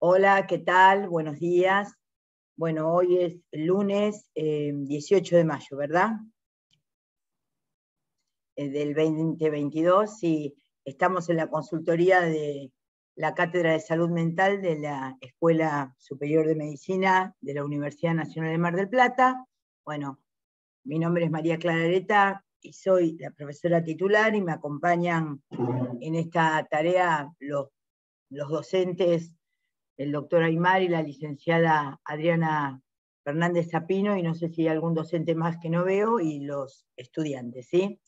Hola, ¿qué tal? Buenos días. Bueno, hoy es el lunes 18 de mayo, ¿verdad? Del 2022, y estamos en la consultoría de la Cátedra de Salud Mental de la Escuela Superior de Medicina de la Universidad Nacional de Mar del Plata. Bueno, mi nombre es María Clara Areta y soy la profesora titular, y me acompañan en esta tarea los docentes, el doctor Aymar y la licenciada Adriana Fernández Zapino, y no sé si hay algún docente más que no veo, y los estudiantes, ¿sí?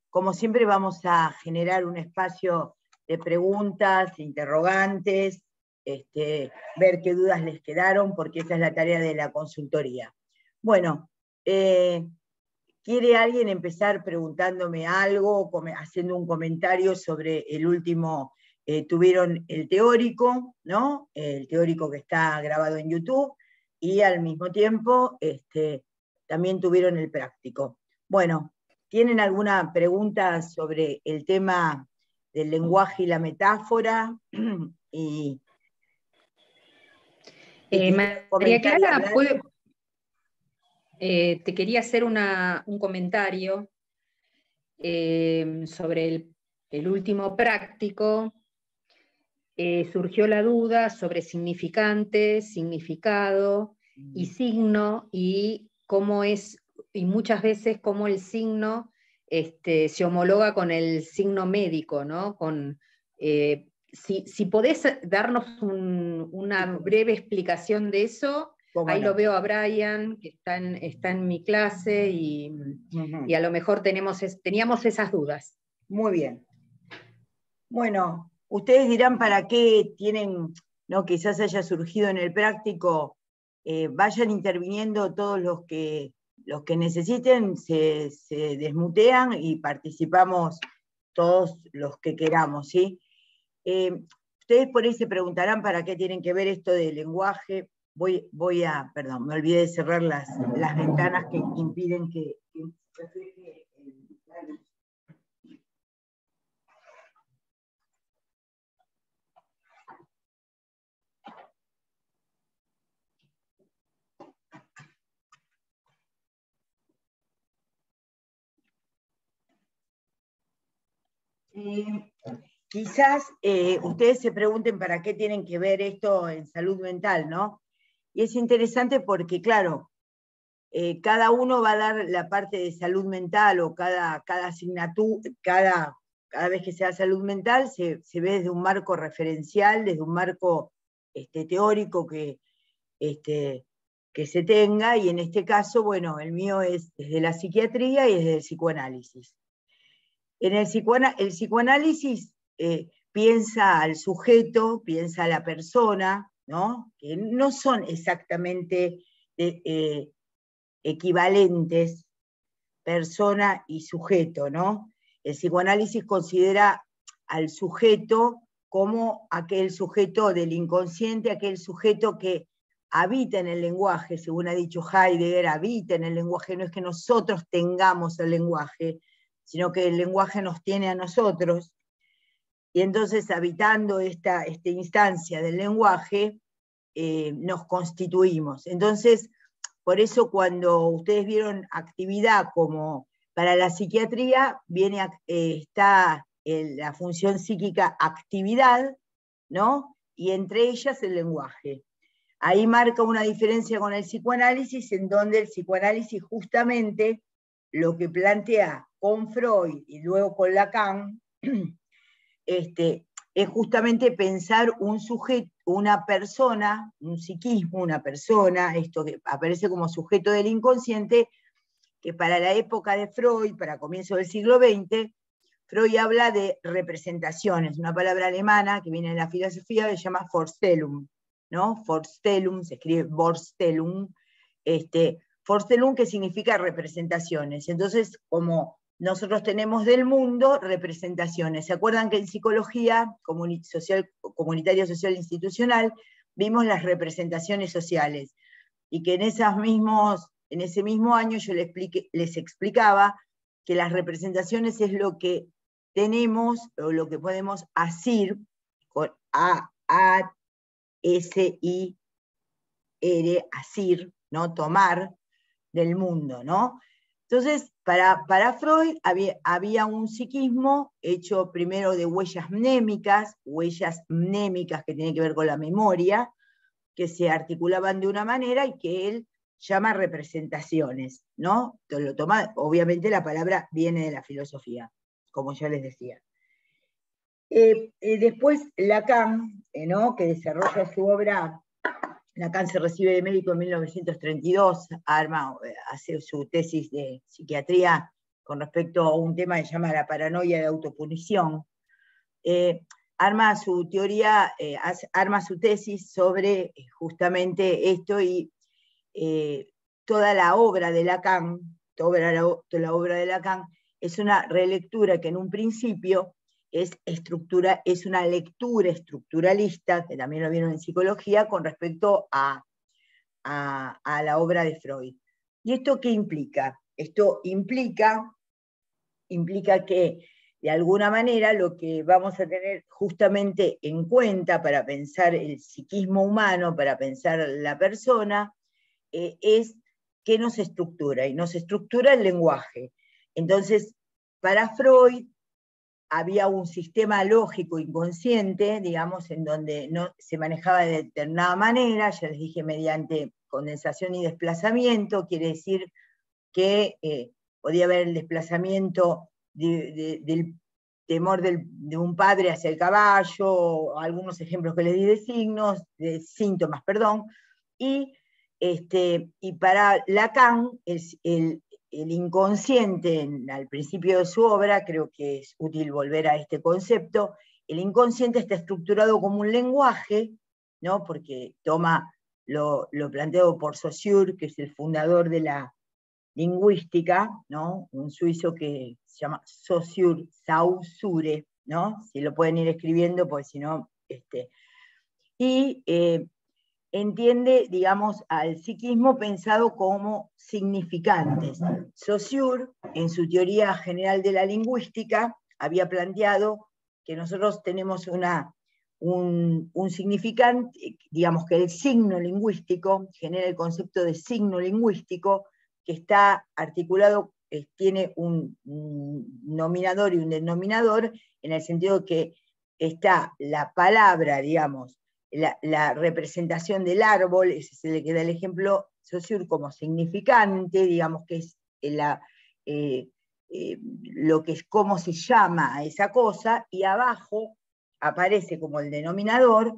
Como siempre vamos a generar un espacio de preguntas, interrogantes, ver qué dudas les quedaron, porque esa es la tarea de la consultoría. Bueno, ¿quiere alguien empezar preguntándome algo, haciendo un comentario sobre el último? Tuvieron el teórico, ¿no? El teórico que está grabado en YouTube, y al mismo tiempo también tuvieron el práctico. Bueno, ¿tienen alguna pregunta sobre el tema del lenguaje y la metáfora? Y María Clara, te quería hacer un comentario sobre el último práctico. Surgió la duda sobre significante, significado y signo, y cómo es, y muchas veces cómo el signo se homologa con el signo médico, ¿no? Si podés darnos una breve explicación de eso. Ahí lo veo a Brian, que está en mi clase, y a lo mejor teníamos esas dudas. Muy bien. Bueno, ustedes dirán para qué tienen, ¿no? Quizás haya surgido en el práctico. Vayan interviniendo todos los que necesiten, se desmutean y participamos todos los que queramos, ¿sí? Ustedes por ahí se preguntarán para qué tienen que ver esto del lenguaje. Perdón, me olvidé de cerrar las ventanas que impiden que refleje la luz. Quizás ustedes se pregunten para qué tienen que ver esto en salud mental, ¿no? Y es interesante porque, claro, cada uno va a dar la parte de salud mental, o cada asignatura, cada vez que sea salud mental, se ve desde un marco referencial, desde un marco teórico que se tenga, y en este caso, bueno, el mío es desde la psiquiatría y desde el psicoanálisis. En el psicoanálisis piensa al sujeto, piensa a la persona, ¿no? Que no son exactamente equivalentes persona y sujeto, ¿no? El psicoanálisis considera al sujeto como aquel sujeto del inconsciente, aquel sujeto que habita en el lenguaje, según ha dicho Heidegger, habita en el lenguaje. No es que nosotros tengamos el lenguaje, sino que el lenguaje nos tiene a nosotros, y entonces, habitando esta instancia del lenguaje, nos constituimos. Entonces, por eso cuando ustedes vieron actividad como para la psiquiatría, está la función psíquica actividad, ¿no? Y entre ellas el lenguaje. Ahí marca una diferencia con el psicoanálisis, en donde el psicoanálisis justamente lo que plantea con Freud y luego con Lacan es justamente pensar un sujeto, una persona, un psiquismo, una persona, esto que aparece como sujeto del inconsciente, que para la época de Freud, para comienzos del siglo XX, Freud habla de representaciones, una palabra alemana que viene de la filosofía que se llama Vorstellung, ¿no? Vorstellung, se escribe Vorstellung, Vorstellung, que significa representaciones. Entonces, como nosotros tenemos del mundo representaciones. ¿Se acuerdan que en psicología comunitaria social institucional vimos las representaciones sociales? Y que en ese mismo año yo les explicaba que las representaciones es lo que tenemos, o lo que podemos asir A-S-I-R, asir, ¿no? Tomar del mundo, ¿no? Entonces, para Freud había un psiquismo hecho primero de huellas mnémicas que tienen que ver con la memoria, que se articulaban de una manera y que él llama representaciones, ¿no? Entonces, obviamente la palabra viene de la filosofía, como ya les decía. Después Lacan, ¿no? Que desarrolla su obra. Lacan se recibe de médico en 1932, hace su tesis de psiquiatría con respecto a un tema que se llama la paranoia de autopunición. Arma su teoría, arma su tesis sobre justamente esto, y toda la obra de Lacan, toda la obra de Lacan es una relectura que en un principio es una lectura estructuralista, que también lo vieron en psicología, con respecto a la obra de Freud. ¿Y esto qué implica? Esto implica que, de alguna manera, lo que vamos a tener justamente en cuenta para pensar el psiquismo humano, para pensar la persona, es qué nos estructura, y nos estructura el lenguaje. Entonces, para Freud, había un sistema lógico inconsciente, digamos, en donde no se manejaba de determinada manera, ya les dije, mediante condensación y desplazamiento, quiere decir que podía haber el desplazamiento del temor de un padre hacia el caballo, algunos ejemplos que les di de síntomas, perdón, y para Lacan, el inconsciente, al principio de su obra, creo que es útil volver a este concepto, el inconsciente está estructurado como un lenguaje, ¿no? Porque toma lo planteado por Saussure, que es el fundador de la lingüística, ¿no? Un suizo que se llama Saussure, ¿no? Si lo pueden ir escribiendo, porque si no, y entiende, digamos, al psiquismo pensado como significantes. Saussure, en su teoría general de la lingüística, había planteado que nosotros tenemos un significante, digamos que el signo lingüístico genera el concepto de signo lingüístico, que está articulado, tiene un nominador y un denominador, en el sentido que está la palabra, digamos, la representación del árbol, ese es el que da el ejemplo Saussure, como significante, digamos que es lo que es cómo se llama a esa cosa, y abajo aparece como el denominador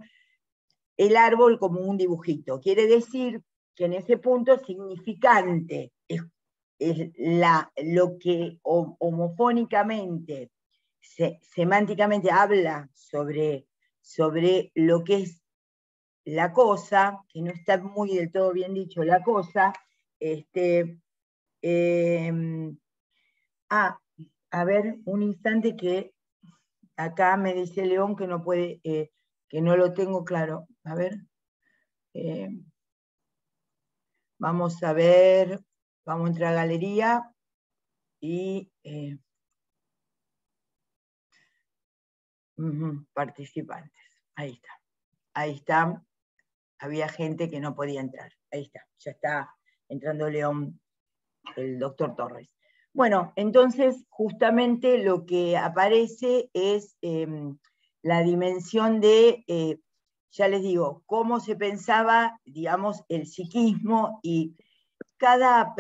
el árbol como un dibujito. Quiere decir que en ese punto significante es lo que homofónicamente, semánticamente habla sobre lo que es la cosa, que no está muy del todo bien dicho la cosa, a ver, un instante, que acá me dice León que no puede, que no lo tengo claro. A ver, vamos a ver, vamos a entrar a galería y participantes. Ahí está. Había gente que no podía entrar. Ahí está, ya está entrando León, el doctor Torres. Bueno, entonces justamente lo que aparece es la dimensión de, ya les digo, cómo se pensaba, digamos, el psiquismo, y cada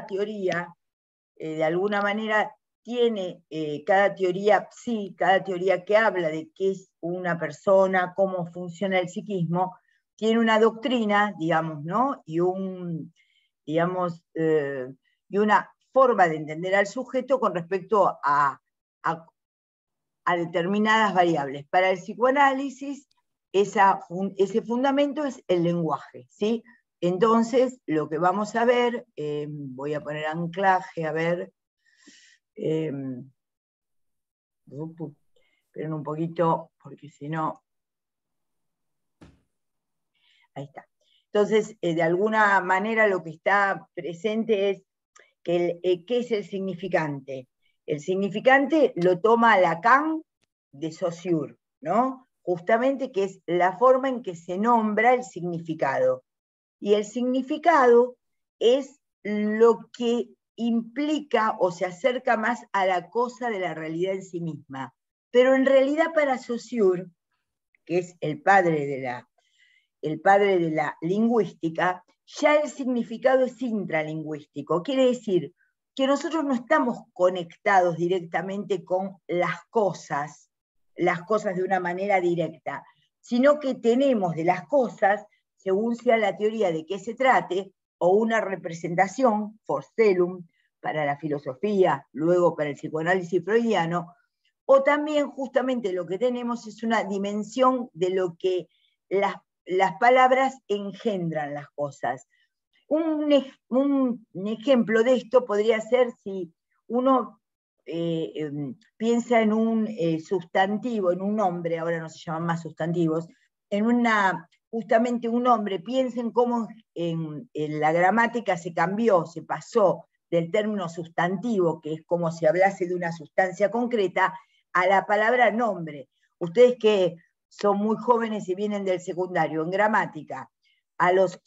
teoría, de alguna manera, tiene cada teoría que habla de qué es una persona, cómo funciona el psiquismo, tiene una doctrina, digamos, ¿no? Y una forma de entender al sujeto con respecto a determinadas variables. Para el psicoanálisis, ese fundamento es el lenguaje, ¿sí? Entonces, lo que vamos a ver, voy a poner anclaje, a ver, esperen un poquito, porque si no, ahí está. Entonces, de alguna manera lo que está presente es que ¿qué es el significante? El significante lo toma Lacan de Saussure, ¿no? justamente que es la forma en que se nombra el significado. Y el significado es lo que implica o se acerca más a la cosa de la realidad en sí misma. Pero en realidad para Saussure, que es el padre de la lingüística, ya el significado es intralingüístico. Quiere decir que nosotros no estamos conectados directamente con las cosas de una manera directa, sino que tenemos de las cosas, según sea la teoría de qué se trate, o una representación, Forcellum, para la filosofía, luego para el psicoanálisis freudiano, o también justamente lo que tenemos es una dimensión de lo que las palabras engendran las cosas. Un ejemplo de esto podría ser si uno piensa en un sustantivo, en un nombre, ahora no se llaman más sustantivos, justamente un nombre, piensen cómo en la gramática se cambió, se pasó del término sustantivo, que es como si hablase de una sustancia concreta, a la palabra nombre. Ustedes que son muy jóvenes y vienen del secundario, en gramática, a los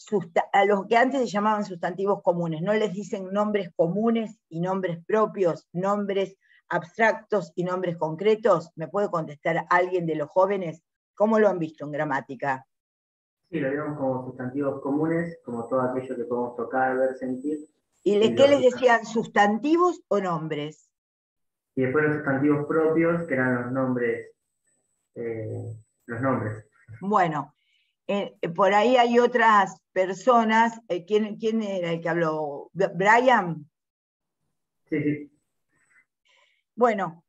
que antes se llamaban sustantivos comunes, ¿no les dicen nombres comunes y nombres propios, nombres abstractos y nombres concretos? ¿Me puede contestar alguien de los jóvenes? ¿Cómo lo han visto en gramática? Sí, lo vemos como sustantivos comunes, como todo aquello que podemos tocar, ver, sentir. ¿Y qué les decían, sustantivos o nombres? Y después los sustantivos propios, que eran los nombres. Bueno, por ahí hay otras personas. ¿Quién era el que habló? ¿Brian? Sí, sí. Bueno,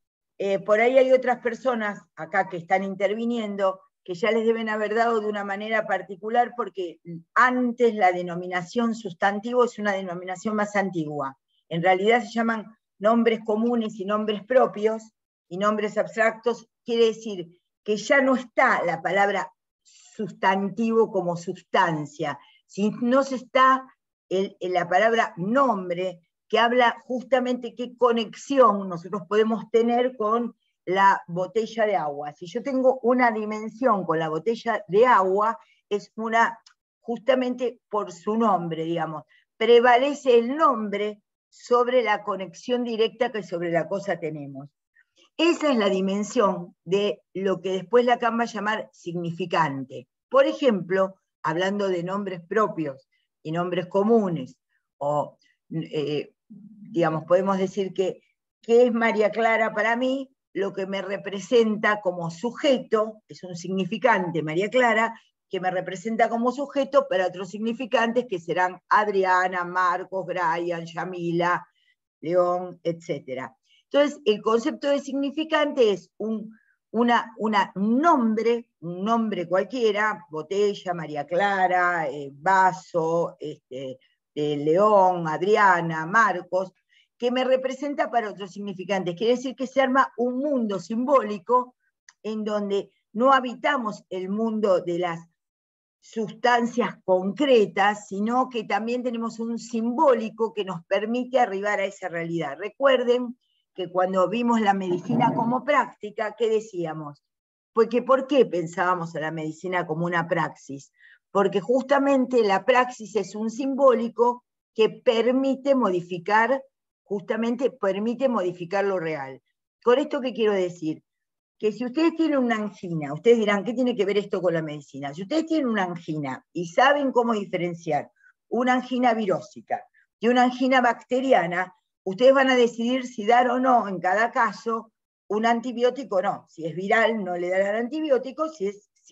por ahí hay otras personas acá que están interviniendo que ya les deben haber dado de una manera particular, porque antes la denominación sustantivo es una denominación más antigua. En realidad se llaman nombres comunes y nombres propios, y nombres abstractos. Quiere decir que ya no está la palabra sustantivo como sustancia, sino se está la palabra nombre, que habla justamente qué conexión nosotros podemos tener con la botella de agua. Si yo tengo una dimensión con la botella de agua, es justamente por su nombre, digamos, prevalece el nombre sobre la conexión directa que sobre la cosa tenemos. Esa es la dimensión de lo que después Lacan va a llamar significante. Por ejemplo, hablando de nombres propios y nombres comunes, o digamos, podemos decir que ¿qué es María Clara para mí? Lo que me representa como sujeto, es un significante, María Clara, que me representa como sujeto para otros significantes que serán Adriana, Marcos, Brian, Yamila, León, etc. Entonces, el concepto de significante es un nombre cualquiera, botella, María Clara, vaso, León, Adriana, Marcos, que me representa para otros significantes. Quiere decir que se arma un mundo simbólico en donde no habitamos el mundo de las sustancias concretas, sino que también tenemos un simbólico que nos permite arribar a esa realidad. Recuerden que cuando vimos la medicina como práctica, ¿qué decíamos? Porque ¿por qué pensábamos a la medicina como una praxis? Porque justamente la praxis es un simbólico que permite modificar lo real. ¿Con esto qué quiero decir? Que si ustedes tienen una angina, ustedes dirán, ¿qué tiene que ver esto con la medicina? Si ustedes tienen una angina y saben cómo diferenciar una angina virósica de una angina bacteriana, ustedes van a decidir si dar o no, en cada caso, un antibiótico o no. Si es viral, no le darán antibiótico, si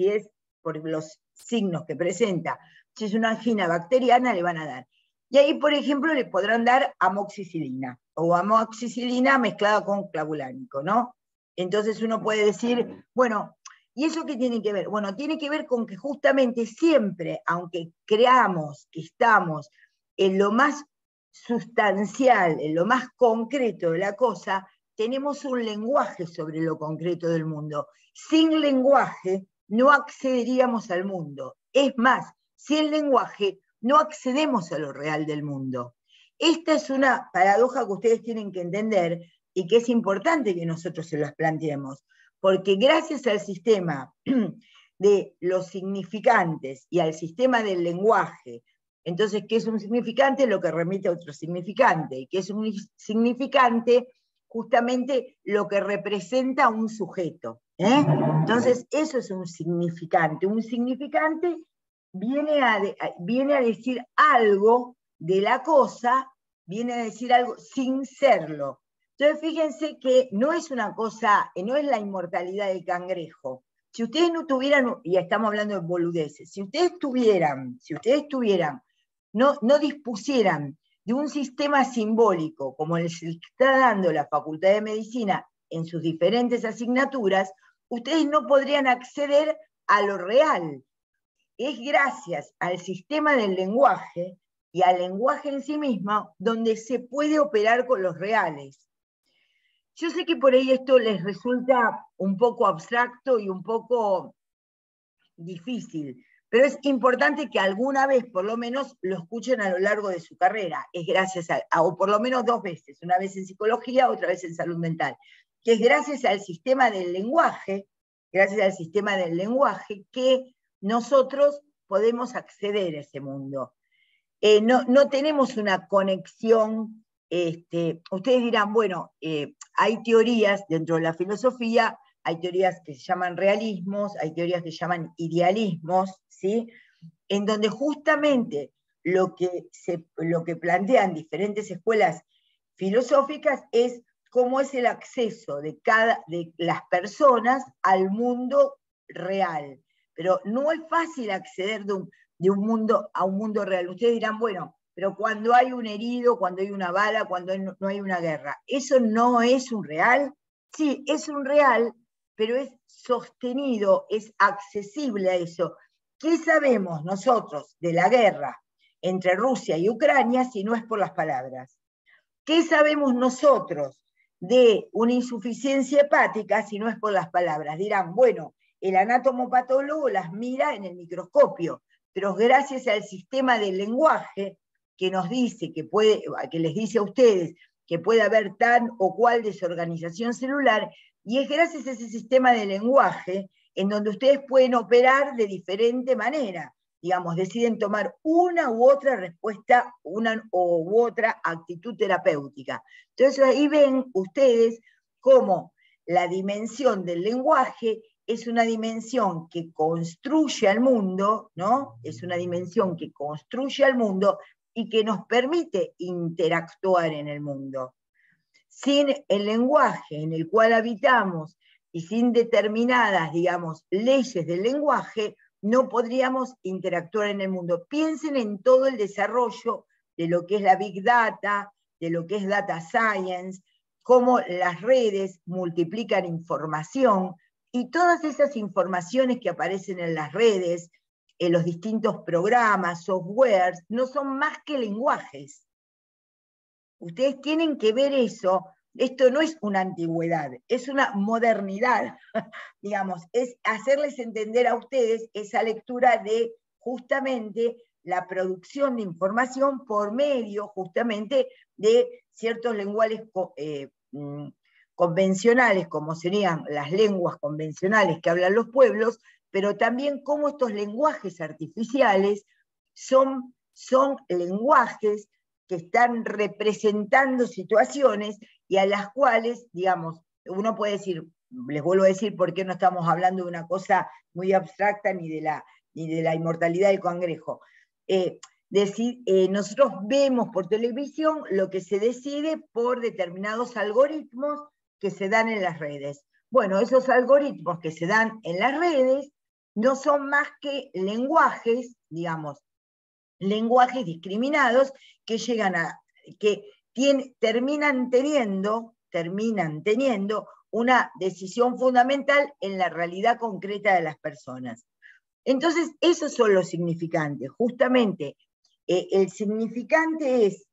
es por los signos que presenta. Si es una angina bacteriana, le van a dar. Y ahí, por ejemplo, le podrán dar amoxicilina, o amoxicilina mezclada con clavulánico, ¿no? Entonces uno puede decir, bueno, ¿y eso qué tiene que ver? Bueno, tiene que ver con que justamente siempre, aunque creamos que estamos en lo más sustancial, en lo más concreto de la cosa, tenemos un lenguaje sobre lo concreto del mundo. Sin lenguaje no accederíamos al mundo. Es más, sin lenguaje no accedemos a lo real del mundo. Esta es una paradoja que ustedes tienen que entender y que es importante que nosotros se las planteemos, porque gracias al sistema de los significantes y al sistema del lenguaje, entonces, ¿qué es un significante? Lo que remite a otro significante. ¿Y qué es un significante? Justamente lo que representa a un sujeto. Entonces, eso es un significante. Un significante viene a decir algo de la cosa, viene a decir algo sin serlo. Entonces, fíjense que no es una cosa, no es la inmortalidad del cangrejo. Si ustedes no tuvieran, y estamos hablando de boludeces, si ustedes no dispusieran de un sistema simbólico como el que está dando la Facultad de Medicina en sus diferentes asignaturas, ustedes no podrían acceder a lo real. Es gracias al sistema del lenguaje y al lenguaje en sí mismo donde se puede operar con los reales. Yo sé que por ahí esto les resulta un poco abstracto y un poco difícil, pero es importante que alguna vez, por lo menos, lo escuchen a lo largo de su carrera. Es gracias o por lo menos 2 veces, una vez en psicología, otra vez en salud mental, que es gracias al sistema del lenguaje, que nosotros podemos acceder a ese mundo. No tenemos una conexión, ustedes dirán, bueno, hay teorías dentro de la filosofía, hay teorías que se llaman realismos, hay teorías que se llaman idealismos, ¿sí? En donde justamente lo que plantean diferentes escuelas filosóficas es cómo es el acceso de las personas al mundo real. Pero no es fácil acceder de un mundo a un mundo real. Ustedes dirán, bueno, pero cuando hay un herido, cuando hay una bala, cuando no hay una guerra, ¿eso no es un real? Sí, es un real, pero es sostenido, es accesible a eso. ¿Qué sabemos nosotros de la guerra entre Rusia y Ucrania si no es por las palabras? ¿Qué sabemos nosotros de una insuficiencia hepática si no es por las palabras? Dirán, bueno, el anatomopatólogo las mira en el microscopio, pero gracias al sistema del lenguaje que nos dice, que les dice a ustedes que puede haber tal o cual desorganización celular, y es gracias a ese sistema de lenguaje en donde ustedes pueden operar de diferente manera. Digamos, deciden tomar una u otra respuesta, una u otra actitud terapéutica. Entonces ahí ven ustedes cómo la dimensión del lenguaje es una dimensión que construye al mundo, ¿no? Es una dimensión que construye al mundo y que nos permite interactuar en el mundo. Sin el lenguaje en el cual habitamos y sin determinadas, digamos, leyes del lenguaje, no podríamos interactuar en el mundo. Piensen en todo el desarrollo de lo que es la Big Data, de lo que es Data Science, cómo las redes multiplican información, y todas esas informaciones que aparecen en las redes, en los distintos programas, softwares, no son más que lenguajes. Ustedes tienen que ver eso. Esto no es una antigüedad, es una modernidad, digamos, es hacerles entender a ustedes esa lectura de justamente la producción de información por medio justamente de ciertos lenguajes convencionales, como serían las lenguas convencionales que hablan los pueblos, pero también cómo estos lenguajes artificiales son lenguajes que están representando situaciones y a las cuales, digamos, uno puede decir, les vuelvo a decir por qué no estamos hablando de una cosa muy abstracta ni de la inmortalidad del cangrejo. Nosotros vemos por televisión lo que se decide por determinados algoritmos que se dan en las redes. Bueno, esos algoritmos que se dan en las redes no son más que lenguajes, digamos, lenguajes discriminados que terminan teniendo una decisión fundamental en la realidad concreta de las personas. Entonces, esos son los significantes. Justamente, el significante es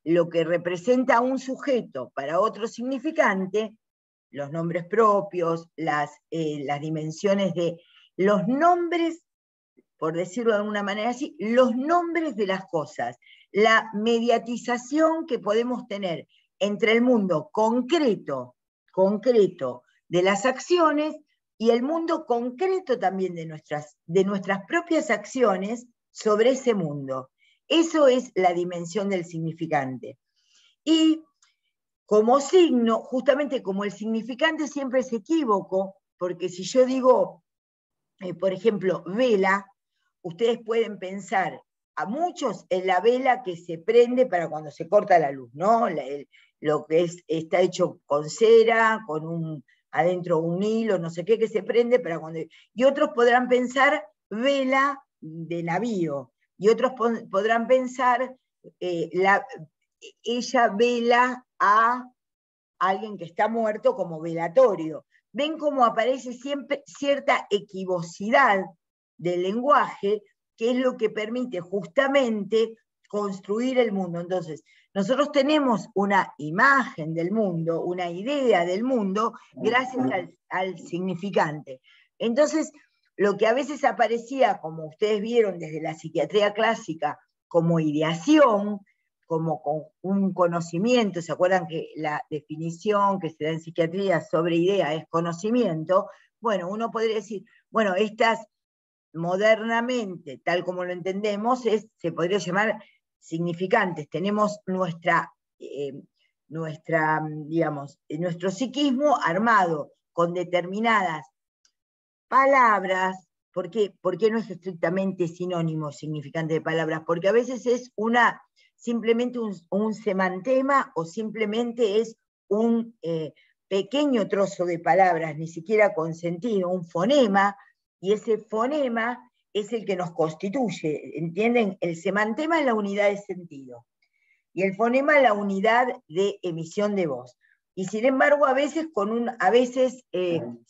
lo que representa a un sujeto para otro significante, los nombres propios, las dimensiones de los nombres, por decirlo de alguna manera así, los nombres de las cosas, la mediatización que podemos tener entre el mundo concreto de las acciones y el mundo concreto también de nuestras propias acciones sobre ese mundo. Eso es la dimensión del significante. Y como signo, justamente como el significante siempre es equívoco, porque si yo digo, por ejemplo, vela, ustedes pueden pensar a muchos en la vela que se prende para cuando se corta la luz, ¿no? Lo que está hecho con cera, con adentro un hilo, no sé qué, que se prende para cuando... Y otros podrán pensar vela de navío, y otros podrán pensar ella vela a alguien que está muerto como velatorio. Ven cómo aparece siempre cierta equivocidad del lenguaje, que es lo que permite justamente construir el mundo. Entonces, nosotros tenemos una imagen del mundo, una idea del mundo, gracias al significante. Entonces, lo que a veces aparecía, como ustedes vieron desde la psiquiatría clásica, como ideación, como con un conocimiento, ¿se acuerdan que la definición que se da en psiquiatría sobre idea es conocimiento? Bueno, uno podría decir, bueno, estas modernamente, tal como lo entendemos, se podría llamar significantes. Tenemos nuestro psiquismo armado con determinadas palabras. ¿Por qué no es estrictamente sinónimo significante de palabras? Porque a veces es simplemente un semantema, o simplemente es un pequeño trozo de palabras, ni siquiera con sentido, un fonema, y ese fonema es el que nos constituye, ¿entienden? El semantema es la unidad de sentido, y el fonema es la unidad de emisión de voz. Y sin embargo, a veces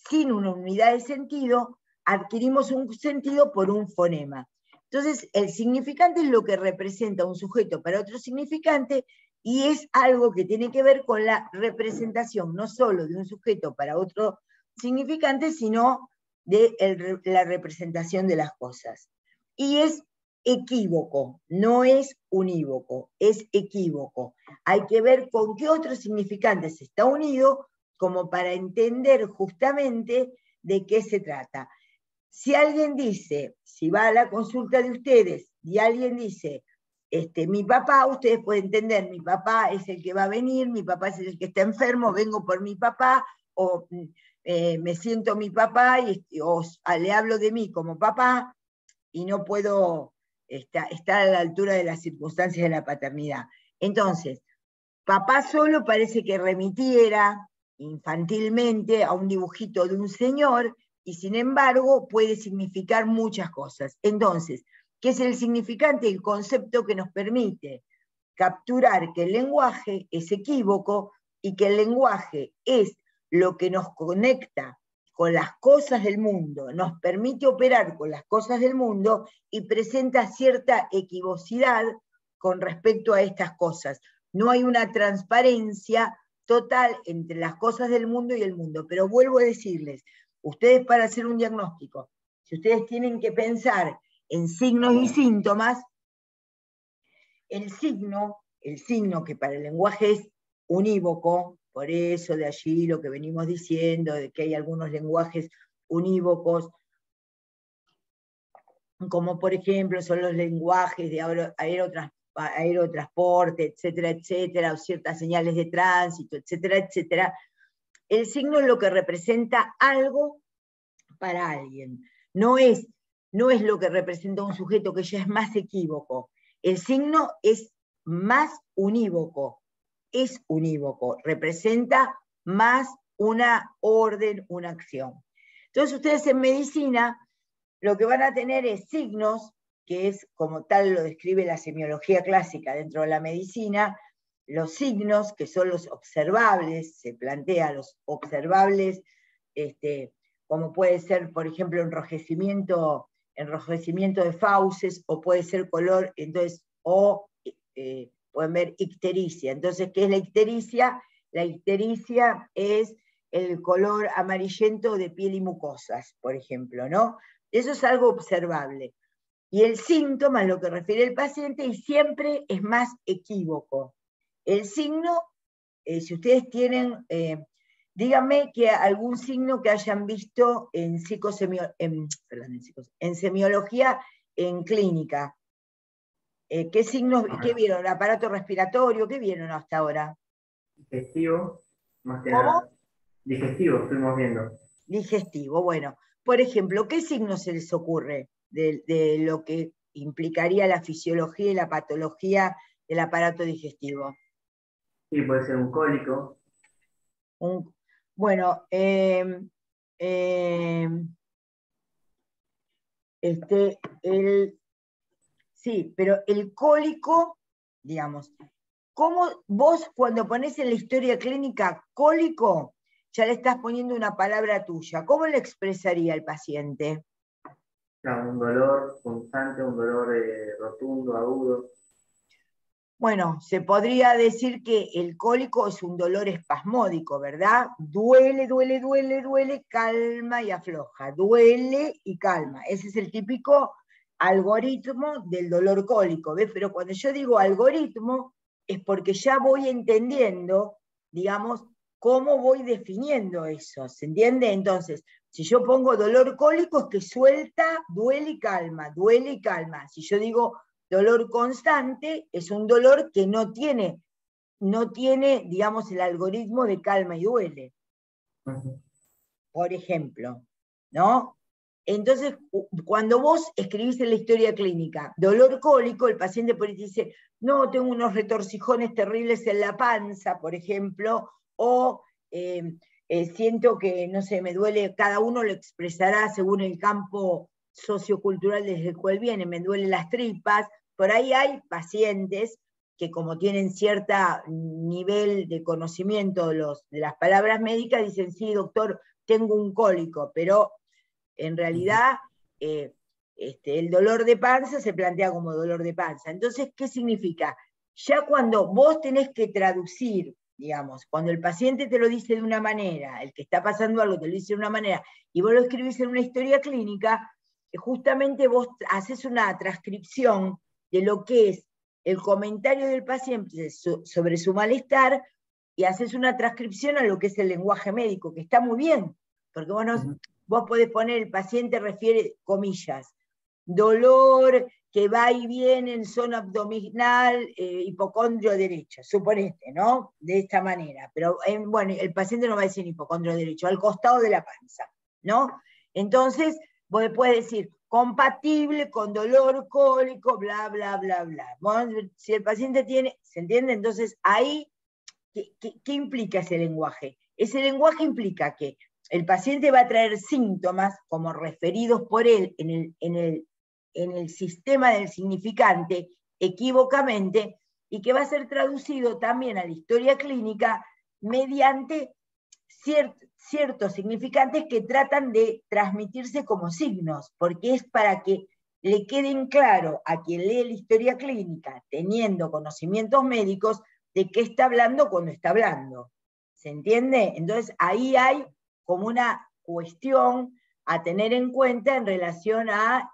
sin una unidad de sentido, adquirimos un sentido por un fonema. Entonces, el significante es lo que representa un sujeto para otro significante, y es algo que tiene que ver con la representación, no solo de un sujeto para otro significante, sino de la representación de las cosas. Y es equívoco, no es unívoco, es equívoco. Hay que ver con qué otros significantes está unido, como para entender justamente de qué se trata. Si alguien dice, si va a la consulta de ustedes y alguien dice, mi papá, ustedes pueden entender, mi papá es el que va a venir, mi papá es el que está enfermo, vengo por mi papá, o me siento mi papá, o le hablo de mí como papá, y no puedo estar a la altura de las circunstancias de la paternidad. Entonces, papá solo parece que remitiera infantilmente a un dibujito de un señor, y sin embargo puede significar muchas cosas. Entonces, ¿qué es el significante? El concepto que nos permite capturar que el lenguaje es equívoco, y que el lenguaje es lo que nos conecta con las cosas del mundo, nos permite operar con las cosas del mundo, y presenta cierta equivocidad con respecto a estas cosas. No hay una transparencia total entre las cosas del mundo y el mundo. Pero vuelvo a decirles, ustedes, para hacer un diagnóstico, si ustedes tienen que pensar en signos y síntomas, el signo que para el lenguaje es unívoco, por eso de allí lo que venimos diciendo, de que hay algunos lenguajes unívocos, como por ejemplo son los lenguajes de aerotransporte, etcétera, etcétera, o ciertas señales de tránsito, etcétera, etcétera. El signo es lo que representa algo para alguien. No es lo que representa un sujeto, que ya es más equívoco. El signo es más unívoco, representa más una orden, una acción. Entonces ustedes en medicina lo que van a tener es signos, que es como tal lo describe la semiología clásica dentro de la medicina, los signos que son los observables, se plantea los observables, como puede ser, por ejemplo, enrojecimiento de fauces, o puede ser color, entonces, pueden ver ictericia. Entonces, ¿qué es la ictericia? La ictericia es el color amarillento de piel y mucosas, por ejemplo, ¿no? Eso es algo observable. Y el síntoma es lo que refiere el paciente, y siempre es más equívoco. El signo, si ustedes tienen díganme que algún signo que hayan visto en semiología en clínica. ¿Qué signos, qué vieron? ¿El aparato respiratorio? ¿Qué vieron hasta ahora? Digestivo, más que ¿Cómo? nada. Digestivo, estuvimos viendo. Digestivo, bueno. Por ejemplo, ¿qué signos se les ocurre de lo que implicaría la fisiología y la patología del aparato digestivo? Sí, puede ser un cólico. Bueno, sí, pero el cólico, digamos, ¿cómo vos cuando pones en la historia clínica cólico, ya le estás poniendo una palabra tuya? ¿Cómo le expresaría al paciente? Claro, un dolor constante, un dolor rotundo, agudo. Bueno, se podría decir que el cólico es un dolor espasmódico, ¿verdad? Duele, duele, duele, duele, calma y afloja. Duele y calma. Ese es el típico algoritmo del dolor cólico, ¿ves? Pero cuando yo digo algoritmo, es porque ya voy entendiendo, digamos, cómo voy definiendo eso, ¿se entiende? Entonces, si yo pongo dolor cólico es que suelta, duele y calma, duele y calma. Si yo digo dolor constante, es un dolor que no tiene, digamos, el algoritmo de calma y duele. Por ejemplo, ¿no? Entonces, cuando vos escribís en la historia clínica dolor cólico, el paciente por ahí dice, no, tengo unos retorcijones terribles en la panza, por ejemplo, o siento que, no sé, me duele, cada uno lo expresará según el campo sociocultural desde el cual viene, me duelen las tripas. Por ahí hay pacientes que como tienen cierto nivel de conocimiento de las palabras médicas, dicen, sí, doctor, tengo un cólico, pero en realidad el dolor de panza se plantea como dolor de panza. Entonces, ¿qué significa? Ya cuando vos tenés que traducir, digamos, cuando el paciente te lo dice de una manera, el que está pasando algo te lo dice de una manera, y vos lo escribís en una historia clínica, justamente vos haces una transcripción de lo que es el comentario del paciente sobre su malestar y haces una transcripción a lo que es el lenguaje médico, que está muy bien, porque vos podés poner, el paciente refiere, comillas, dolor que va y viene en zona abdominal, hipocondrio derecho, suponete, ¿no? De esta manera. Pero, bueno, el paciente no va a decir hipocondrio derecho, al costado de la panza, ¿no? Entonces, vos puedes decir, compatible con dolor cólico, bla, bla, bla, bla. Bueno, si el paciente tiene, ¿se entiende? Entonces, ahí, ¿qué implica ese lenguaje? Ese lenguaje implica que el paciente va a traer síntomas como referidos por él en el sistema del significante equívocamente y que va a ser traducido también a la historia clínica mediante ciertos significantes que tratan de transmitirse como signos, porque es para que le queden claro a quien lee la historia clínica, teniendo conocimientos médicos, de qué está hablando cuando está hablando. ¿Se entiende? Entonces ahí hay como una cuestión a tener en cuenta en relación a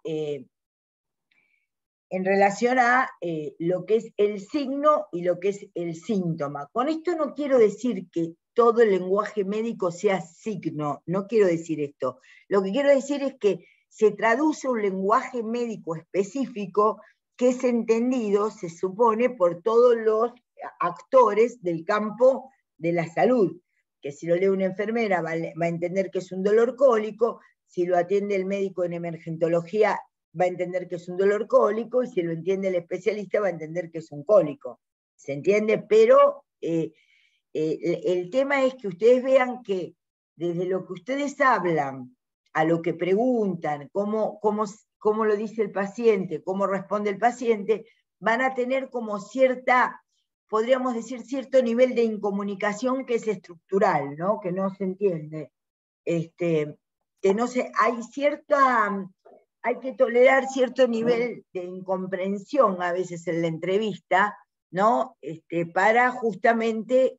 lo que es el signo y lo que es el síntoma. Con esto no quiero decir que todo el lenguaje médico sea signo, no quiero decir esto. Lo que quiero decir es que se traduce un lenguaje médico específico que es entendido, se supone, por todos los actores del campo de la salud, que si lo lee una enfermera va a entender que es un dolor cólico, si lo atiende el médico en emergentología va a entender que es un dolor cólico, y si lo entiende el especialista va a entender que es un cólico. ¿Se entiende? Pero el tema es que ustedes vean que desde lo que ustedes hablan a lo que preguntan, cómo lo dice el paciente, cómo responde el paciente, van a tener como podríamos decir, cierto nivel de incomunicación que es estructural, ¿no? Que no se entiende. Que no se, hay que tolerar cierto nivel de incomprensión a veces en la entrevista, ¿no? Para justamente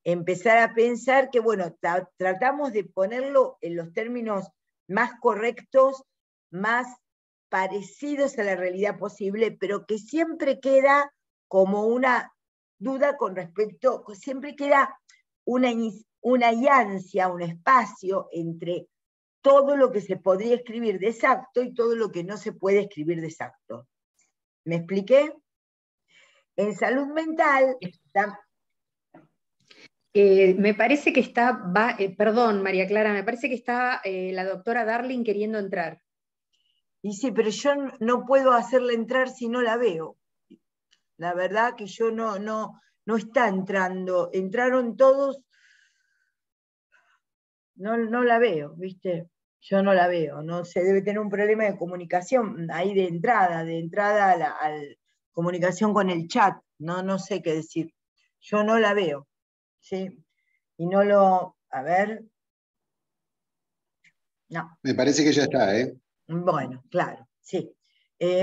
empezar a pensar que, bueno, tratamos de ponerlo en los términos más correctos, más parecidos a la realidad posible, pero que siempre queda como una duda con respecto, siempre queda una yancia, un espacio entre todo lo que se podría escribir de exacto y todo lo que no se puede escribir de exacto. ¿Me expliqué? En salud mental... Me parece que está, perdón María Clara, me parece que está la doctora Darling queriendo entrar. Dice, pero yo no puedo hacerla entrar si no la veo. La verdad que yo no está entrando. Entraron todos, no la veo, ¿viste? Yo no la veo. No se debe tener un problema de comunicación ahí de entrada a la comunicación con el chat. No sé qué decir. Yo no la veo, ¿sí? Y no lo... A ver... No. Me parece que ya está, ¿eh? Bueno, claro, sí.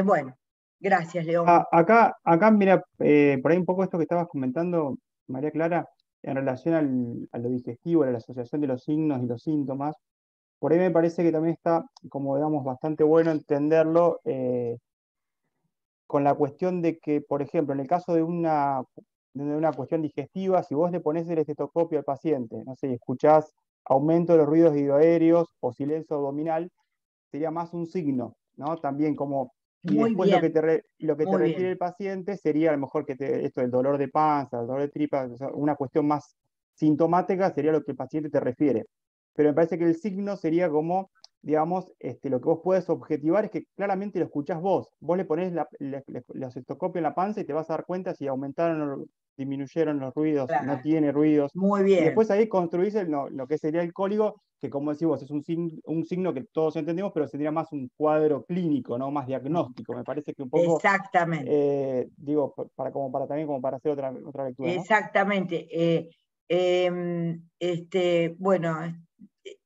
Bueno, gracias, León. Acá, mira, por ahí un poco esto que estabas comentando, María Clara, en relación a lo digestivo, a la asociación de los signos y los síntomas, por ahí me parece que también está, como digamos, bastante bueno entenderlo con la cuestión de que, por ejemplo, en el caso de una cuestión digestiva, si vos le pones el estetoscopio al paciente, no sé, escuchás aumento de los ruidos hidroaéreos o silencio abdominal, sería más un signo, ¿no? También como, y Muy después lo que bien, te muy refiere bien. el paciente sería a lo mejor esto del dolor de panza, el dolor de tripa, o sea, una cuestión más sintomática sería lo que el paciente te refiere. Pero me parece que el signo sería como, digamos, lo que vos puedes objetivar es que claramente lo escuchás vos. Vos le ponés la cestoscopio en la panza y te vas a dar cuenta si aumentaron o disminuyeron los ruidos, no Claro, tiene ruidos. muy Y bien. después ahí construís lo que sería el código, que como decís vos, es un signo que todos entendemos, pero sería más un cuadro clínico, ¿no? Más diagnóstico. Me parece que un poco, Exactamente, digo, también como para hacer otra lectura, ¿no? exactamente. Bueno,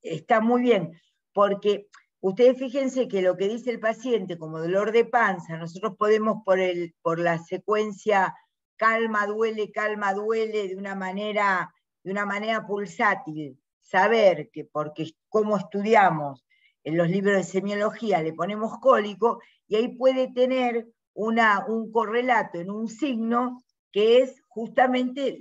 está muy bien, porque ustedes fíjense que lo que dice el paciente como dolor de panza, nosotros podemos por la secuencia calma, duele, de una manera pulsátil, saber que porque como estudiamos en los libros de semiología le ponemos cólico, y ahí puede tener un correlato en un signo que es justamente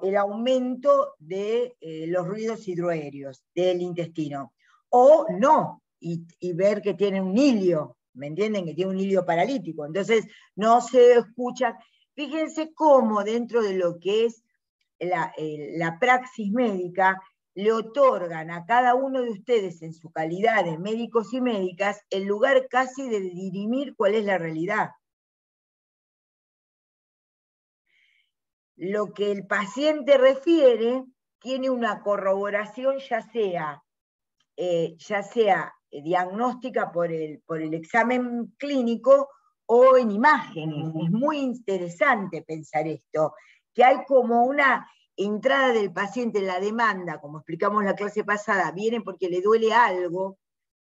el aumento de los ruidos hidroaéreos del intestino. O no, y ver que tiene un hilio, ¿me entienden? Que tiene un hilio paralítico. Entonces, no se escucha. Fíjense cómo dentro de lo que es la praxis médica, le otorgan a cada uno de ustedes en su calidad de médicos y médicas el lugar casi de dirimir cuál es la realidad. Lo que el paciente refiere tiene una corroboración ya sea diagnóstica por el examen clínico o en imágenes. Es muy interesante pensar esto, que hay como una entrada del paciente en la demanda, como explicamos la clase pasada, viene porque le duele algo,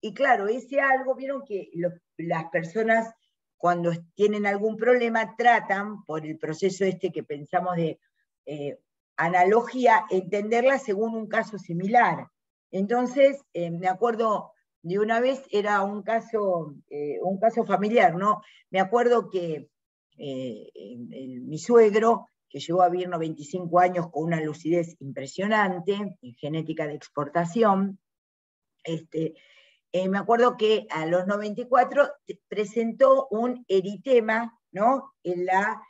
y claro, ese algo, vieron que las personas cuando tienen algún problema tratan, por el proceso que pensamos de analogía, entenderla según un caso similar. Entonces, me acuerdo de una vez, era un caso familiar, ¿no? Me acuerdo que mi suegro, que llegó a vivir 95 años con una lucidez impresionante, en genética de exportación, me acuerdo que a los 94 presentó un eritema, ¿no? En la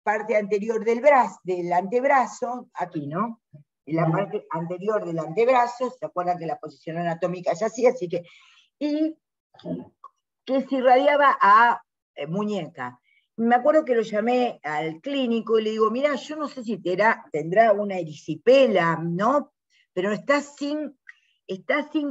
parte anterior del antebrazo, aquí, ¿no? En la parte anterior del antebrazo, ¿se acuerdan que la posición anatómica es así? Así que, y que se irradiaba a muñeca. Me acuerdo que lo llamé al clínico y le digo, mira, yo no sé si tendrá una erisipela, ¿no? Pero está sin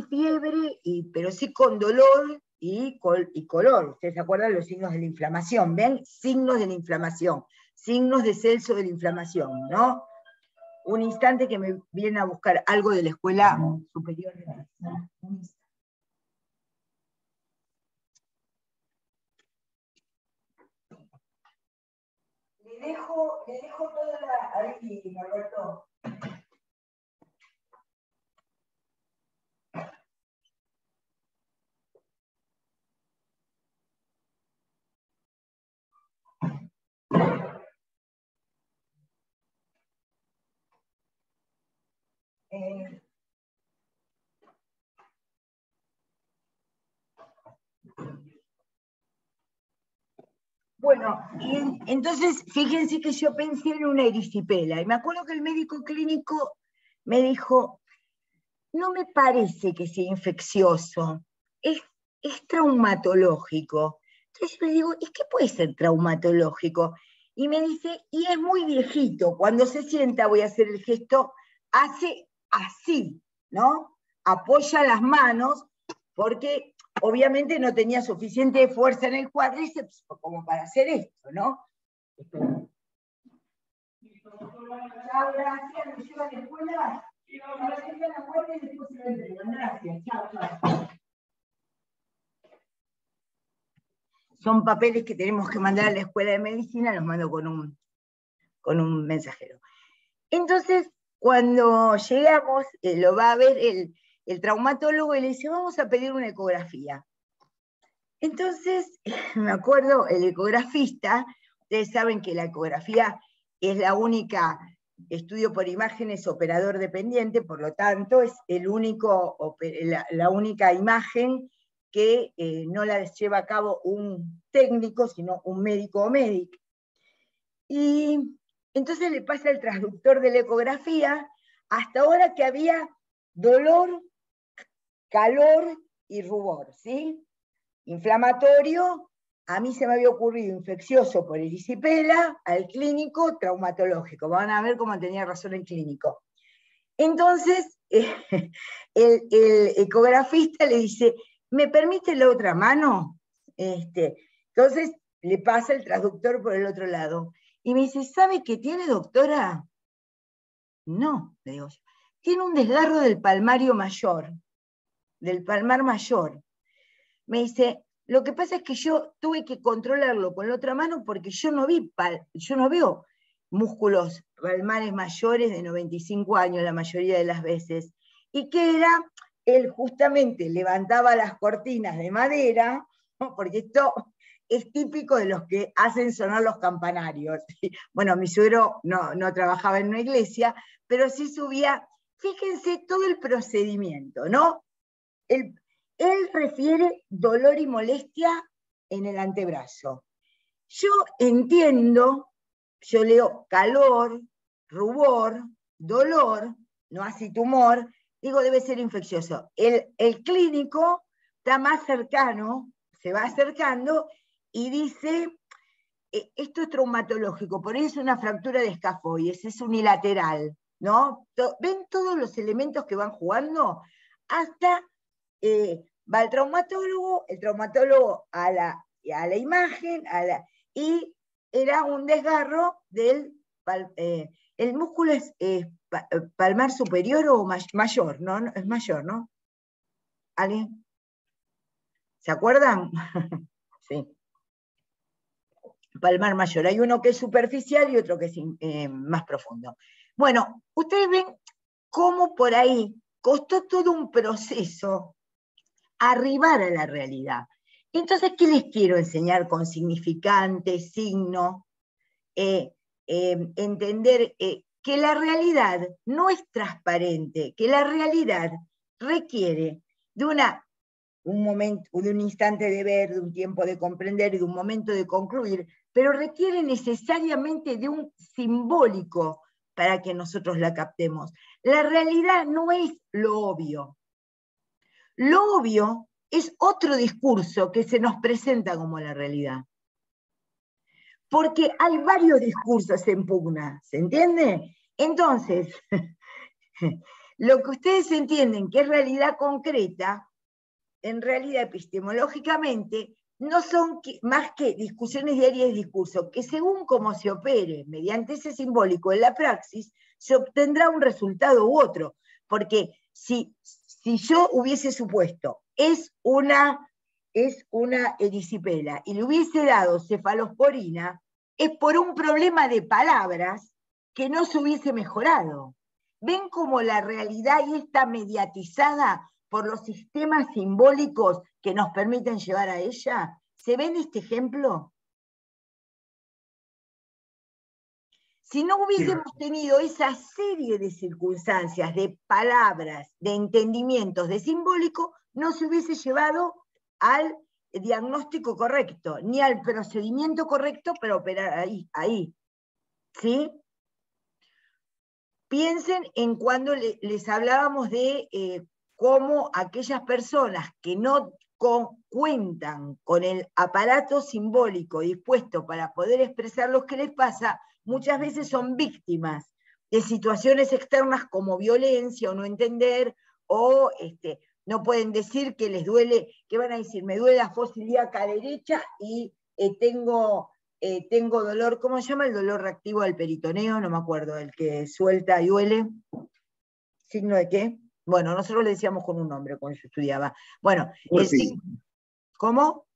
fiebre, pero sí con dolor y color. Ustedes se acuerdan los signos de la inflamación, ¿ven? Signos de la inflamación, signos de Celso de la inflamación, ¿no? Un instante que me vienen a buscar algo de la Escuela Superior de Medicina. Le dejo toda ahí, Norberto. Bueno, y entonces fíjense que yo pensé en una erisipela, y me acuerdo que el médico clínico me dijo, no me parece que sea infeccioso, es traumatológico. Entonces yo le digo, ¿y qué puede ser traumatológico? Y me dice, y es muy viejito, cuando se sienta, voy a hacer el gesto, hace así, ¿no? Apoya las manos, porque obviamente no tenía suficiente fuerza en el cuádriceps como para hacer esto, ¿no? Chao, gracias, me llevan a la escuela. Gracias, chao, chao. Son papeles que tenemos que mandar a la escuela de medicina, los mando con un mensajero. Entonces, cuando llegamos, lo va a ver el traumatólogo y le dice, vamos a pedir una ecografía. Entonces, me acuerdo, el ecografista, ustedes saben que la ecografía es la única estudio por imágenes operador dependiente, por lo tanto, es la única imagen que no la lleva a cabo un técnico, sino un médico o médica. Y entonces le pasa el transductor de la ecografía, hasta ahora que había dolor, calor y rubor, ¿sí? Inflamatorio, a mí se me había ocurrido infeccioso por erisipela, al clínico traumatológico. Van a ver cómo tenía razón el clínico. Entonces, el ecografista le dice, ¿me permite la otra mano? Entonces, le pasa el transductor por el otro lado. Y me dice, ¿sabe qué tiene, doctora? No, le digo yo. Tiene un desgarro del palmario mayor, del palmar mayor. Me dice, lo que pasa es que yo tuve que controlarlo con la otra mano porque yo no veo músculos palmares mayores de 95 años la mayoría de las veces. Y que era, él justamente levantaba las cortinas de madera, ¿no? Porque esto es típico de los que hacen sonar los campanarios. Bueno, mi suegro no trabajaba en una iglesia, pero sí subía, fíjense todo el procedimiento, ¿no? Él refiere dolor y molestia en el antebrazo. Yo entiendo, yo leo calor, rubor, dolor, no así tumor, digo debe ser infeccioso. El clínico está más cercano, se va acercando y dice, esto es traumatológico, por eso es una fractura de escafoides, es unilateral, ¿no? ¿Ven todos los elementos que van jugando? Hasta va el traumatólogo a la imagen, y era un desgarro del el músculo es palmar superior o mayor, ¿no? Es mayor, ¿no? ¿Alguien? ¿Se acuerdan? Sí. Palmar mayor. Hay uno que es superficial y otro que es más profundo. Bueno, ustedes ven cómo por ahí costó todo un proceso arribar a la realidad. Entonces, ¿qué les quiero enseñar con significante, signo? Entender que la realidad no es transparente, que la realidad requiere de un momento, de un instante de ver, de un tiempo de comprender y de un momento de concluir, pero requiere necesariamente de un simbólico para que nosotros la captemos. La realidad no es lo obvio. Lo obvio es otro discurso que se nos presenta como la realidad. Porque hay varios discursos en pugna, ¿se entiende? Entonces, lo que ustedes entienden que es realidad concreta, en realidad epistemológicamente, no son más que discusiones diarias de discurso, que según cómo se opere mediante ese simbólico en la praxis, se obtendrá un resultado u otro. Porque si yo hubiese supuesto, es una erisipela, y le hubiese dado cefalosporina, es por un problema de palabras que no se hubiese mejorado. ¿Ven cómo la realidad está mediatizada por los sistemas simbólicos que nos permiten llevar a ella? ¿Se ven este ejemplo? Si no hubiésemos tenido esa serie de circunstancias, de palabras, de entendimientos, de simbólico, no se hubiese llevado al diagnóstico correcto, ni al procedimiento correcto para operar ahí. ¿Sí? Piensen en cuando les hablábamos de cómo aquellas personas que no cuentan con el aparato simbólico dispuesto para poder expresar lo que les pasa, muchas veces son víctimas de situaciones externas como violencia o no entender, o no pueden decir que les duele, ¿qué van a decir? Me duele la fosa ilíaca derecha y tengo dolor, ¿cómo se llama el dolor reactivo del peritoneo? No me acuerdo, el que suelta y duele. ¿Signo de qué? Bueno, nosotros le decíamos con un nombre cuando yo estudiaba. Bueno, ¿cómo?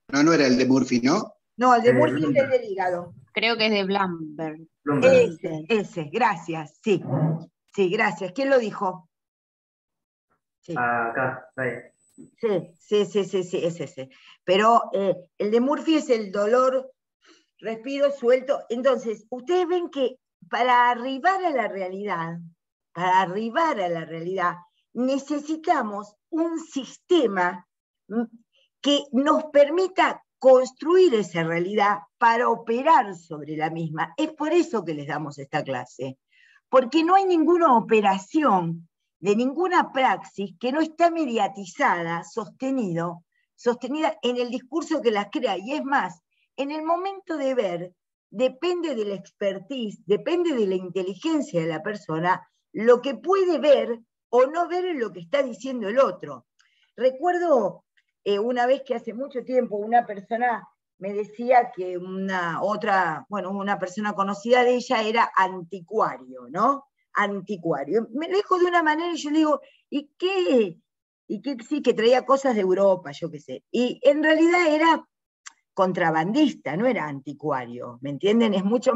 No era el de Murphy, ¿no? No, el de Murphy es el del hígado. Creo que es de Blumberg. Ese, gracias, sí. Sí, gracias. ¿Quién lo dijo? Sí. Acá, ahí. Sí, es ese. Pero el de Murphy es el dolor, respiro, suelto. Entonces, ustedes ven que para arribar a la realidad, necesitamos un sistema que nos permita construir esa realidad para operar sobre la misma. Es por eso que les damos esta clase, porque no hay ninguna operación de ninguna praxis que no está mediatizada, sostenida en el discurso que las crea, y es más, en el momento de ver, depende de la expertise, depende de la inteligencia de la persona, lo que puede ver o no ver en lo que está diciendo el otro. Recuerdo una vez que hace mucho tiempo una persona me decía que una persona conocida de ella era anticuario, ¿no? Anticuario. Me lo dijo de una manera y yo le digo, ¿y qué? Sí, que traía cosas de Europa, yo qué sé. Y en realidad era contrabandista, no era anticuario, ¿me entienden? Es mucho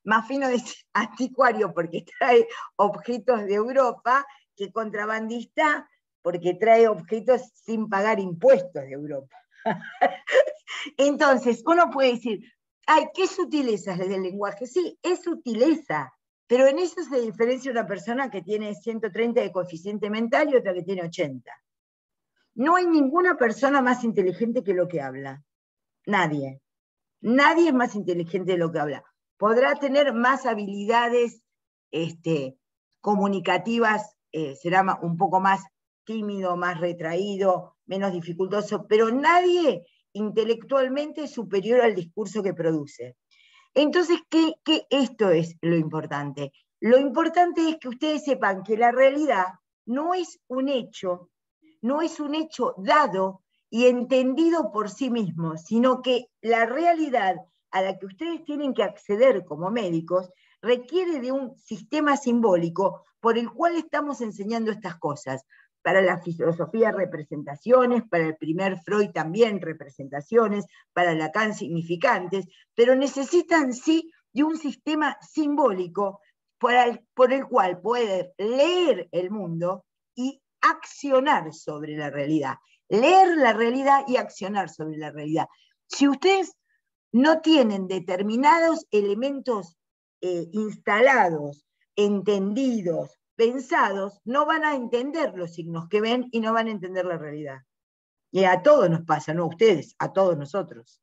más fino decir anticuario porque trae objetos de Europa que contrabandista porque trae objetos sin pagar impuestos de Europa. Entonces, uno puede decir, ay, qué sutilezas del lenguaje. Sí, es sutileza, pero en eso se diferencia una persona que tiene 130 de coeficiente mental y otra que tiene 80. No hay ninguna persona más inteligente que lo que habla. Nadie. Nadie es más inteligente de lo que habla. Podrá tener más habilidades comunicativas, será un poco más tímido, más retraído, menos dificultoso, pero nadie intelectualmente es superior al discurso que produce. Entonces, esto es lo importante? Lo importante es que ustedes sepan que la realidad no es un hecho dado y entendido por sí mismo, sino que la realidad a la que ustedes tienen que acceder como médicos requiere de un sistema simbólico por el cual estamos enseñando estas cosas. Para la filosofía, representaciones, para el primer Freud también representaciones, para Lacan significantes, pero necesitan sí de un sistema simbólico por el cual poder leer el mundo y accionar sobre la realidad. Leer la realidad y accionar sobre la realidad. Si ustedes no tienen determinados elementos instalados, entendidos, pensados, no van a entender los signos que ven y no van a entender la realidad. Y a todos nos pasa, no a ustedes, a todos nosotros.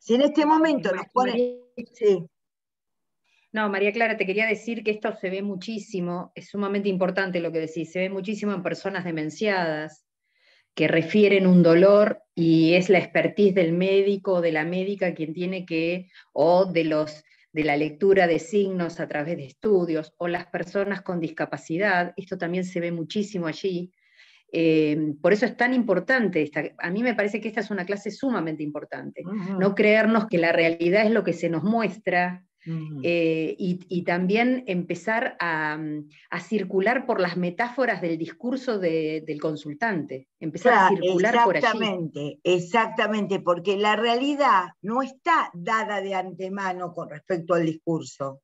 Si en este momento nos ponen... Sí. No, María Clara, te quería decir que esto se ve muchísimo, es sumamente importante lo que decís, se ve muchísimo en personas demenciadas que refieren un dolor y es la expertise del médico o de la médica quien tiene que, o de la lectura de signos a través de estudios, o las personas con discapacidad, esto también se ve muchísimo allí. Por eso es tan importante, a mí me parece que esta es una clase sumamente importante, no creernos que la realidad es lo que se nos muestra, y también empezar a circular por las metáforas del discurso del consultante, empezar a circular por allí. Exactamente, porque la realidad no está dada de antemano con respecto al discurso.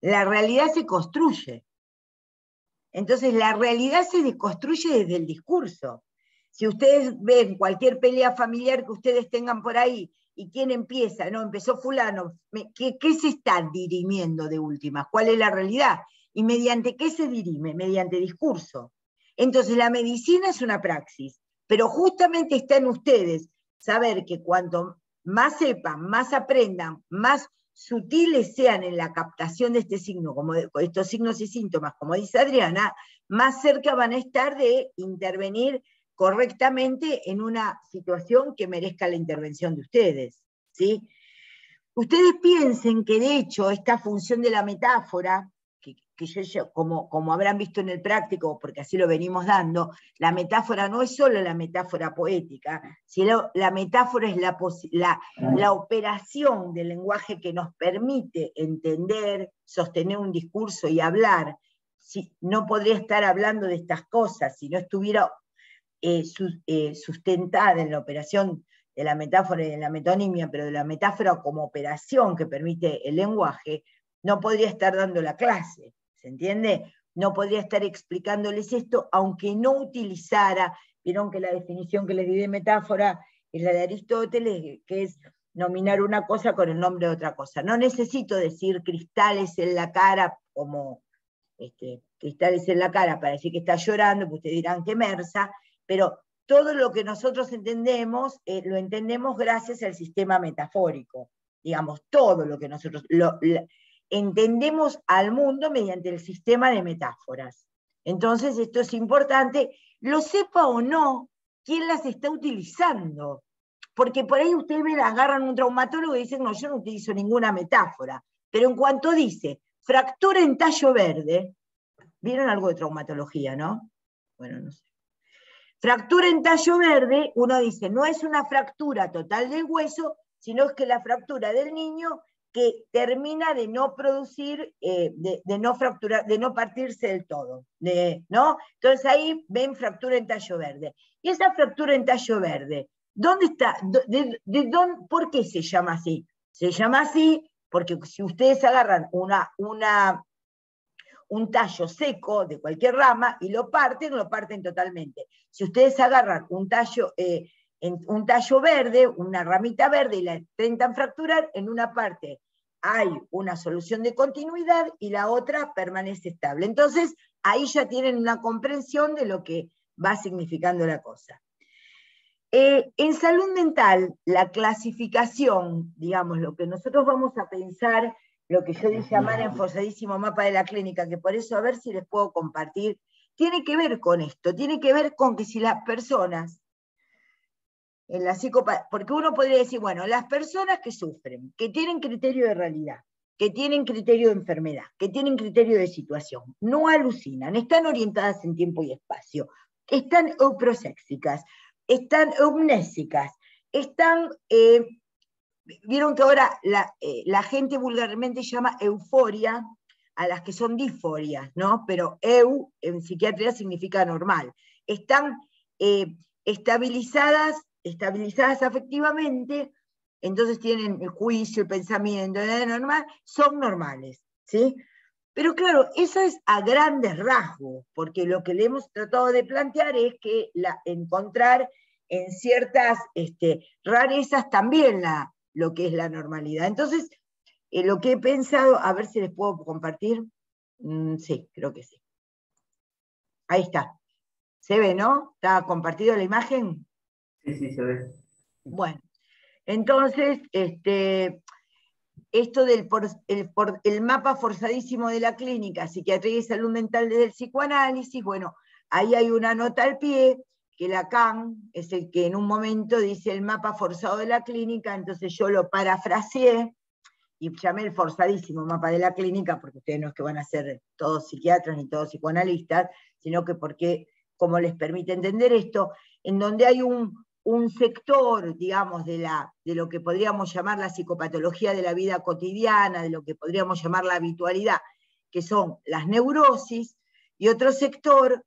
La realidad se construye. Entonces la realidad se deconstruye desde el discurso. Si ustedes ven cualquier pelea familiar que ustedes tengan por ahí ¿Y quién empieza? No, empezó fulano. ¿Qué se está dirimiendo de última? ¿Cuál es la realidad? ¿Y mediante qué se dirime? Mediante discurso. Entonces la medicina es una praxis, pero justamente está en ustedes saber que cuanto más sepan, más aprendan, más sutiles sean en la captación de este signo, como de estos signos y síntomas, como dice Adriana, más cerca van a estar de intervenir correctamente en una situación que merezca la intervención de ustedes, ¿sí? Ustedes piensen que de hecho esta función de la metáfora, que yo como habrán visto en el práctico, porque así lo venimos dando, la metáfora no es solo la metáfora poética, sino la metáfora es la operación del lenguaje que nos permite entender, sostener un discurso y hablar. Si, no podría estar hablando de estas cosas si no estuviera sustentada en la operación de la metáfora y de la metonimia, pero de la metáfora como operación que permite el lenguaje, no podría estar dando la clase, ¿se entiende? No podría estar explicándoles esto, aunque no utilizara, vieron que la definición que les di de metáfora es la de Aristóteles, que es nominar una cosa con el nombre de otra cosa. No necesito decir cristales en la cara como cristales en la cara para decir que está llorando, pues ustedes dirán que mersa, pero todo lo que nosotros entendemos, lo entendemos gracias al sistema metafórico. Digamos, todo lo que nosotros entendemos al mundo mediante el sistema de metáforas. Entonces, esto es importante, lo sepa o no, quién las está utilizando. Porque por ahí ustedes agarran un traumatólogo y dicen, no, yo no utilizo ninguna metáfora. Pero en cuanto dice, fractura en tallo verde, ¿vieron algo de traumatología, no? Bueno, no sé. Fractura en tallo verde, uno dice, no es una fractura total del hueso, sino es que la fractura del niño que termina de no producir, de no fracturar, de no partirse del todo, ¿no? Entonces ahí ven fractura en tallo verde. Y esa fractura en tallo verde, ¿dónde está? ¿Por qué se llama así? Se llama así porque si ustedes agarran un tallo seco de cualquier rama y lo parten totalmente. Si ustedes agarran un tallo verde, una ramita verde, y la intentan fracturar, en una parte hay una solución de continuidad y la otra permanece estable. Entonces, ahí ya tienen una comprensión de lo que va significando la cosa. En salud mental, la clasificación, digamos, lo que nosotros vamos a pensar, lo que yo di llamar enforzadísimo mapa de la clínica, que por eso a ver si les puedo compartir, tiene que ver con esto, tiene que ver con que si las personas, en la porque uno podría decir, bueno, las personas que sufren, que tienen criterio de realidad, que tienen criterio de enfermedad, que tienen criterio de situación, no alucinan, están orientadas en tiempo y espacio, están euprosexicas, están eumnésicas, están... Vieron que ahora la gente vulgarmente llama euforia a las que son disforias, ¿no? Pero en psiquiatría significa normal. Están estabilizadas afectivamente, entonces tienen el juicio, el pensamiento, normal, son normales, ¿sí? Pero claro, eso es a grandes rasgos, porque lo que le hemos tratado de plantear es que encontrar en ciertas rarezas también lo que es la normalidad. Entonces, lo que he pensado, a ver si les puedo compartir. Sí, creo que sí. Ahí está. ¿Se ve, no? ¿Está compartido la imagen? Sí, sí, se ve. Bueno, entonces, esto del el mapa forzadísimo de la clínica, psiquiatría y salud mental desde el psicoanálisis, bueno, ahí hay una nota al pie, que Lacan es el que en un momento dice el mapa forzado de la clínica, entonces yo lo parafraseé y llamé el forzadísimo mapa de la clínica, porque ustedes no es que van a ser todos psiquiatras ni todos psicoanalistas, sino que porque, como les permite entender esto, en donde hay un sector, digamos, de lo que podríamos llamar la psicopatología de la vida cotidiana, de lo que podríamos llamar la habitualidad, que son las neurosis, y otro sector,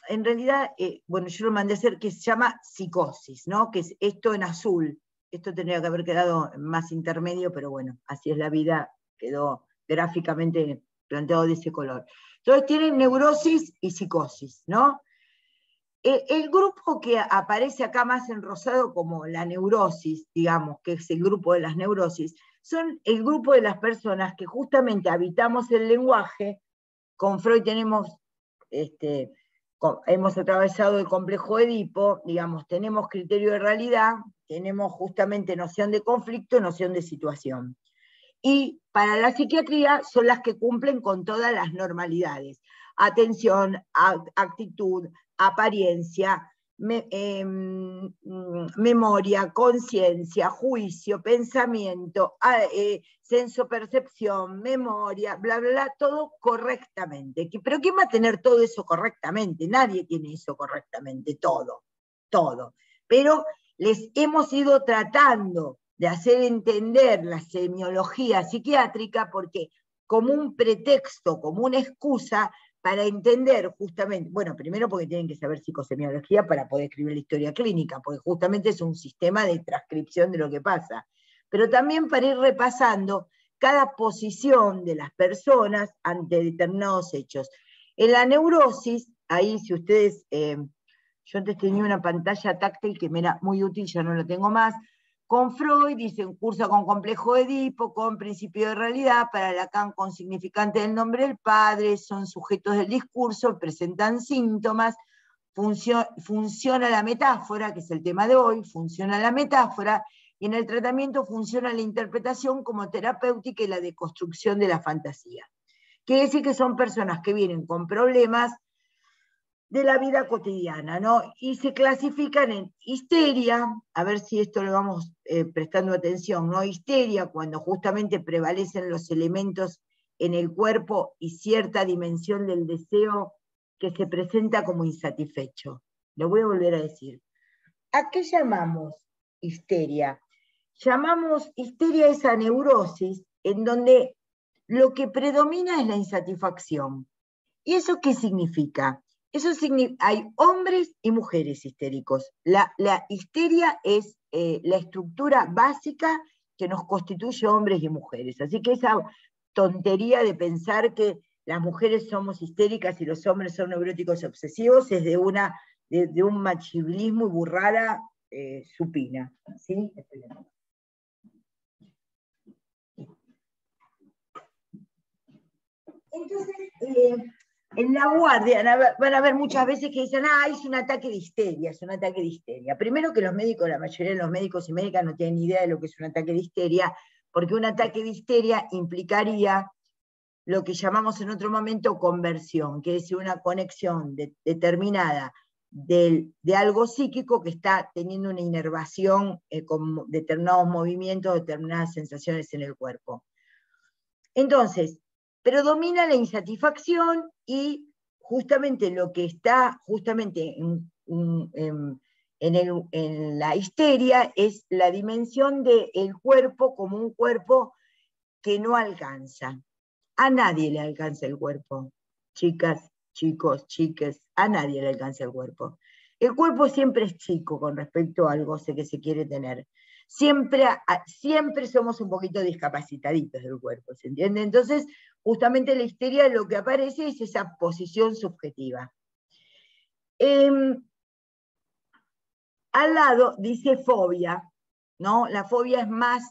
en realidad, bueno, yo lo mandé a hacer, que se llama psicosis, ¿no? Que es esto en azul. Esto tendría que haber quedado más intermedio, pero bueno, así es la vida, quedó gráficamente planteado de ese color. Entonces tienen neurosis y psicosis, ¿no? El grupo que aparece acá más en rosado como la neurosis, digamos, que es el grupo de las neurosis, son el grupo de las personas que justamente habitamos el lenguaje. Con Freud hemos atravesado el complejo de Edipo, digamos, tenemos criterio de realidad, tenemos justamente noción de conflicto, noción de situación. Y para la psiquiatría son las que cumplen con todas las normalidades. Atención, actitud, apariencia, memoria, conciencia, juicio, pensamiento, senso-percepción, memoria, bla, bla, bla, todo correctamente. ¿Pero quién va a tener todo eso correctamente? Nadie tiene eso correctamente, todo. Pero les hemos ido tratando de hacer entender la semiología psiquiátrica porque como un pretexto, como una excusa para entender justamente, bueno, primero porque tienen que saber psicosemiología para poder escribir la historia clínica, porque justamente es un sistema de transcripción de lo que pasa, pero también para ir repasando cada posición de las personas ante determinados hechos. En la neurosis, ahí si ustedes, yo antes tenía una pantalla táctil que me era muy útil, ya no la tengo más. Con Freud, dicen, cursa con complejo de Edipo, con principio de realidad, para Lacan con significante del nombre del padre, son sujetos del discurso, presentan síntomas, funciona la metáfora, que es el tema de hoy, funciona la metáfora, y en el tratamiento funciona la interpretación como terapéutica y la deconstrucción de la fantasía. Quiere decir que son personas que vienen con problemas de la vida cotidiana, ¿no? Y se clasifican en histeria, a ver si esto lo vamos prestando atención, ¿no? Histeria, cuando justamente prevalecen los elementos en el cuerpo y cierta dimensión del deseo que se presenta como insatisfecho. Lo voy a volver a decir. ¿A qué llamamos histeria? Llamamos histeria a esa neurosis en donde lo que predomina es la insatisfacción. ¿Y eso qué significa? Eso significa, hay hombres y mujeres histéricos. La histeria es la estructura básica que nos constituye hombres y mujeres. Así que esa tontería de pensar que las mujeres somos histéricas y los hombres son neuróticos obsesivos es de un machirulismo y burrada supina. ¿Sí? Entonces, en la guardia van a ver muchas veces que dicen, es un ataque de histeria, es un ataque de histeria. Primero que los médicos, la mayoría de los médicos y médicas no tienen ni idea de lo que es un ataque de histeria, porque un ataque de histeria implicaría lo que llamamos en otro momento conversión, que es una conexión determinada de algo psíquico que está teniendo una inervación con determinados movimientos, determinadas sensaciones en el cuerpo. Entonces, predomina la insatisfacción y justamente lo que está justamente en la histeria es la dimensión del cuerpo como un cuerpo que no alcanza. A nadie le alcanza el cuerpo, chicas, chicos, chiques, a nadie le alcanza el cuerpo. El cuerpo siempre es chico con respecto al goce que se quiere tener. Siempre somos un poquito discapacitaditos del cuerpo, ¿se entiende? Entonces, justamente la histeria lo que aparece es esa posición subjetiva. Al lado dice fobia, ¿no? La fobia es más,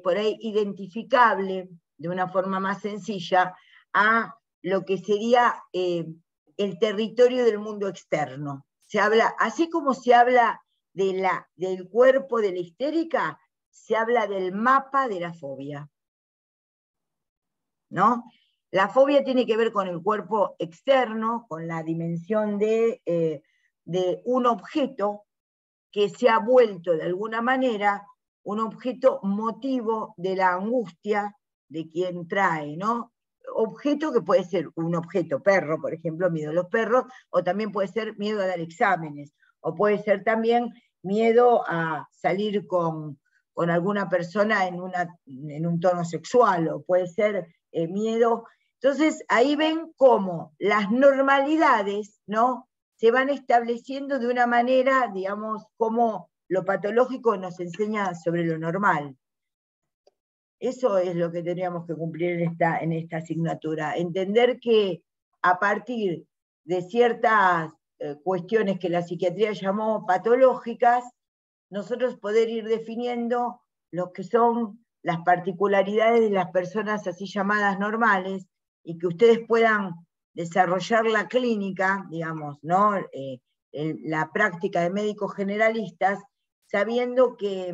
por ahí, identificable de una forma más sencilla a lo que sería el territorio del mundo externo. Se habla, así como se habla del cuerpo de la histérica, se habla del mapa de la fobia, ¿no? La fobia tiene que ver con el cuerpo externo, con la dimensión de un objeto que se ha vuelto de alguna manera un objeto motivo de la angustia de quien trae, ¿no? Objeto que puede ser un objeto, perro, por ejemplo, miedo a los perros, o también puede ser miedo a dar exámenes, o puede ser también miedo a salir con alguna persona en un tono sexual, o puede ser miedo. Entonces, ahí ven cómo las normalidades, ¿no?, se van estableciendo de una manera, digamos, como lo patológico nos enseña sobre lo normal. Eso es lo que tendríamos que cumplir en esta asignatura. Entender que a partir de ciertas cuestiones que la psiquiatría llamó patológicas, nosotros poder ir definiendo lo que son las particularidades de las personas así llamadas normales, y que ustedes puedan desarrollar la clínica, digamos, ¿no? La práctica de médicos generalistas, sabiendo que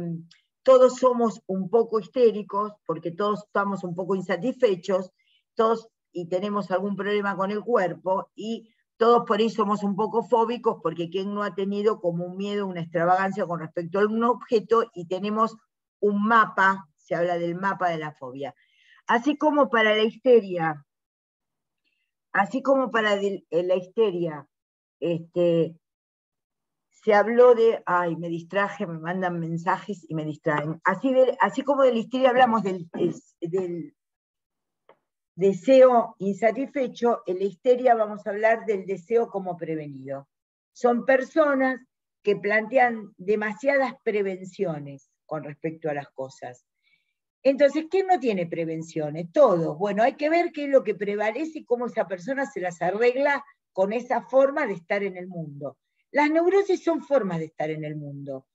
todos somos un poco histéricos, porque todos estamos un poco insatisfechos, todos y tenemos algún problema con el cuerpo, y todos por ahí somos un poco fóbicos, porque quien no ha tenido como un miedo, una extravagancia con respecto a un objeto, y tenemos un mapa, se habla del mapa de la fobia. Así como para la histeria, se habló de, ay, me distraje, me mandan mensajes y me distraen. Así como de la histeria hablamos del deseo insatisfecho, en la histeria vamos a hablar del deseo como prevenido. Son personas que plantean demasiadas prevenciones con respecto a las cosas. Entonces, ¿quién no tiene prevenciones? Todos. Bueno, hay que ver qué es lo que prevalece y cómo esa persona se las arregla con esa forma de estar en el mundo. Las neurosis son formas de estar en el mundo.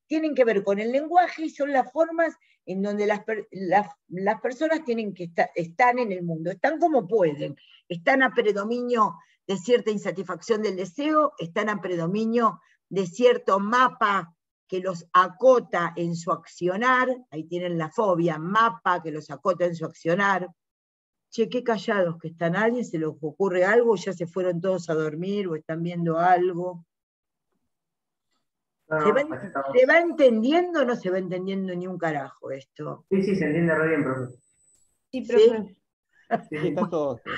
Tienen que ver con el lenguaje y son las formas en donde las personas tienen que están en el mundo. Están como pueden. Están a predominio de cierta insatisfacción del deseo, están a predominio de cierto mapa que los acota en su accionar, ahí tienen la fobia, mapa que los acota en su accionar. Che, qué callados que están, ¿a alguien se les ocurre algo? ¿Ya se fueron todos a dormir o están viendo algo? No, ¿Se va entendiendo o no se va entendiendo ni un carajo esto? Sí, se entiende re bien, profe. Sí, profe. Sí. Sí, están todos bien.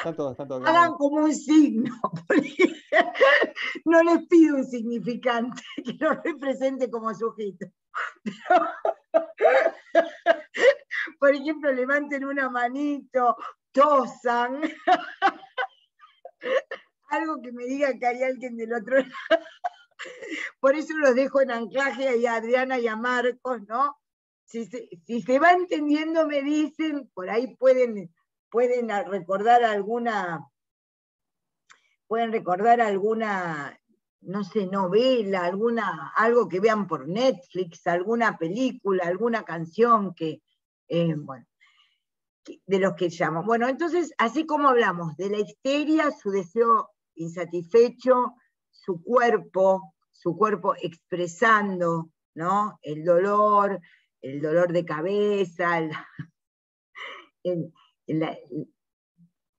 Hagan como un signo, porque no les pido un significante que lo represente como sujeto. Por ejemplo, levanten una manito, tosan, algo que me diga que hay alguien del otro lado. Por eso los dejo en anclaje ahí a Adriana y a Marcos, ¿no? Si se va entendiendo, me dicen, por ahí pueden recordar alguna, no sé, novela, algo que vean por Netflix, alguna película, alguna canción bueno, de los que llaman. Bueno, entonces, así como hablamos de la histeria, su deseo insatisfecho, su cuerpo expresando, ¿no? El dolor de cabeza,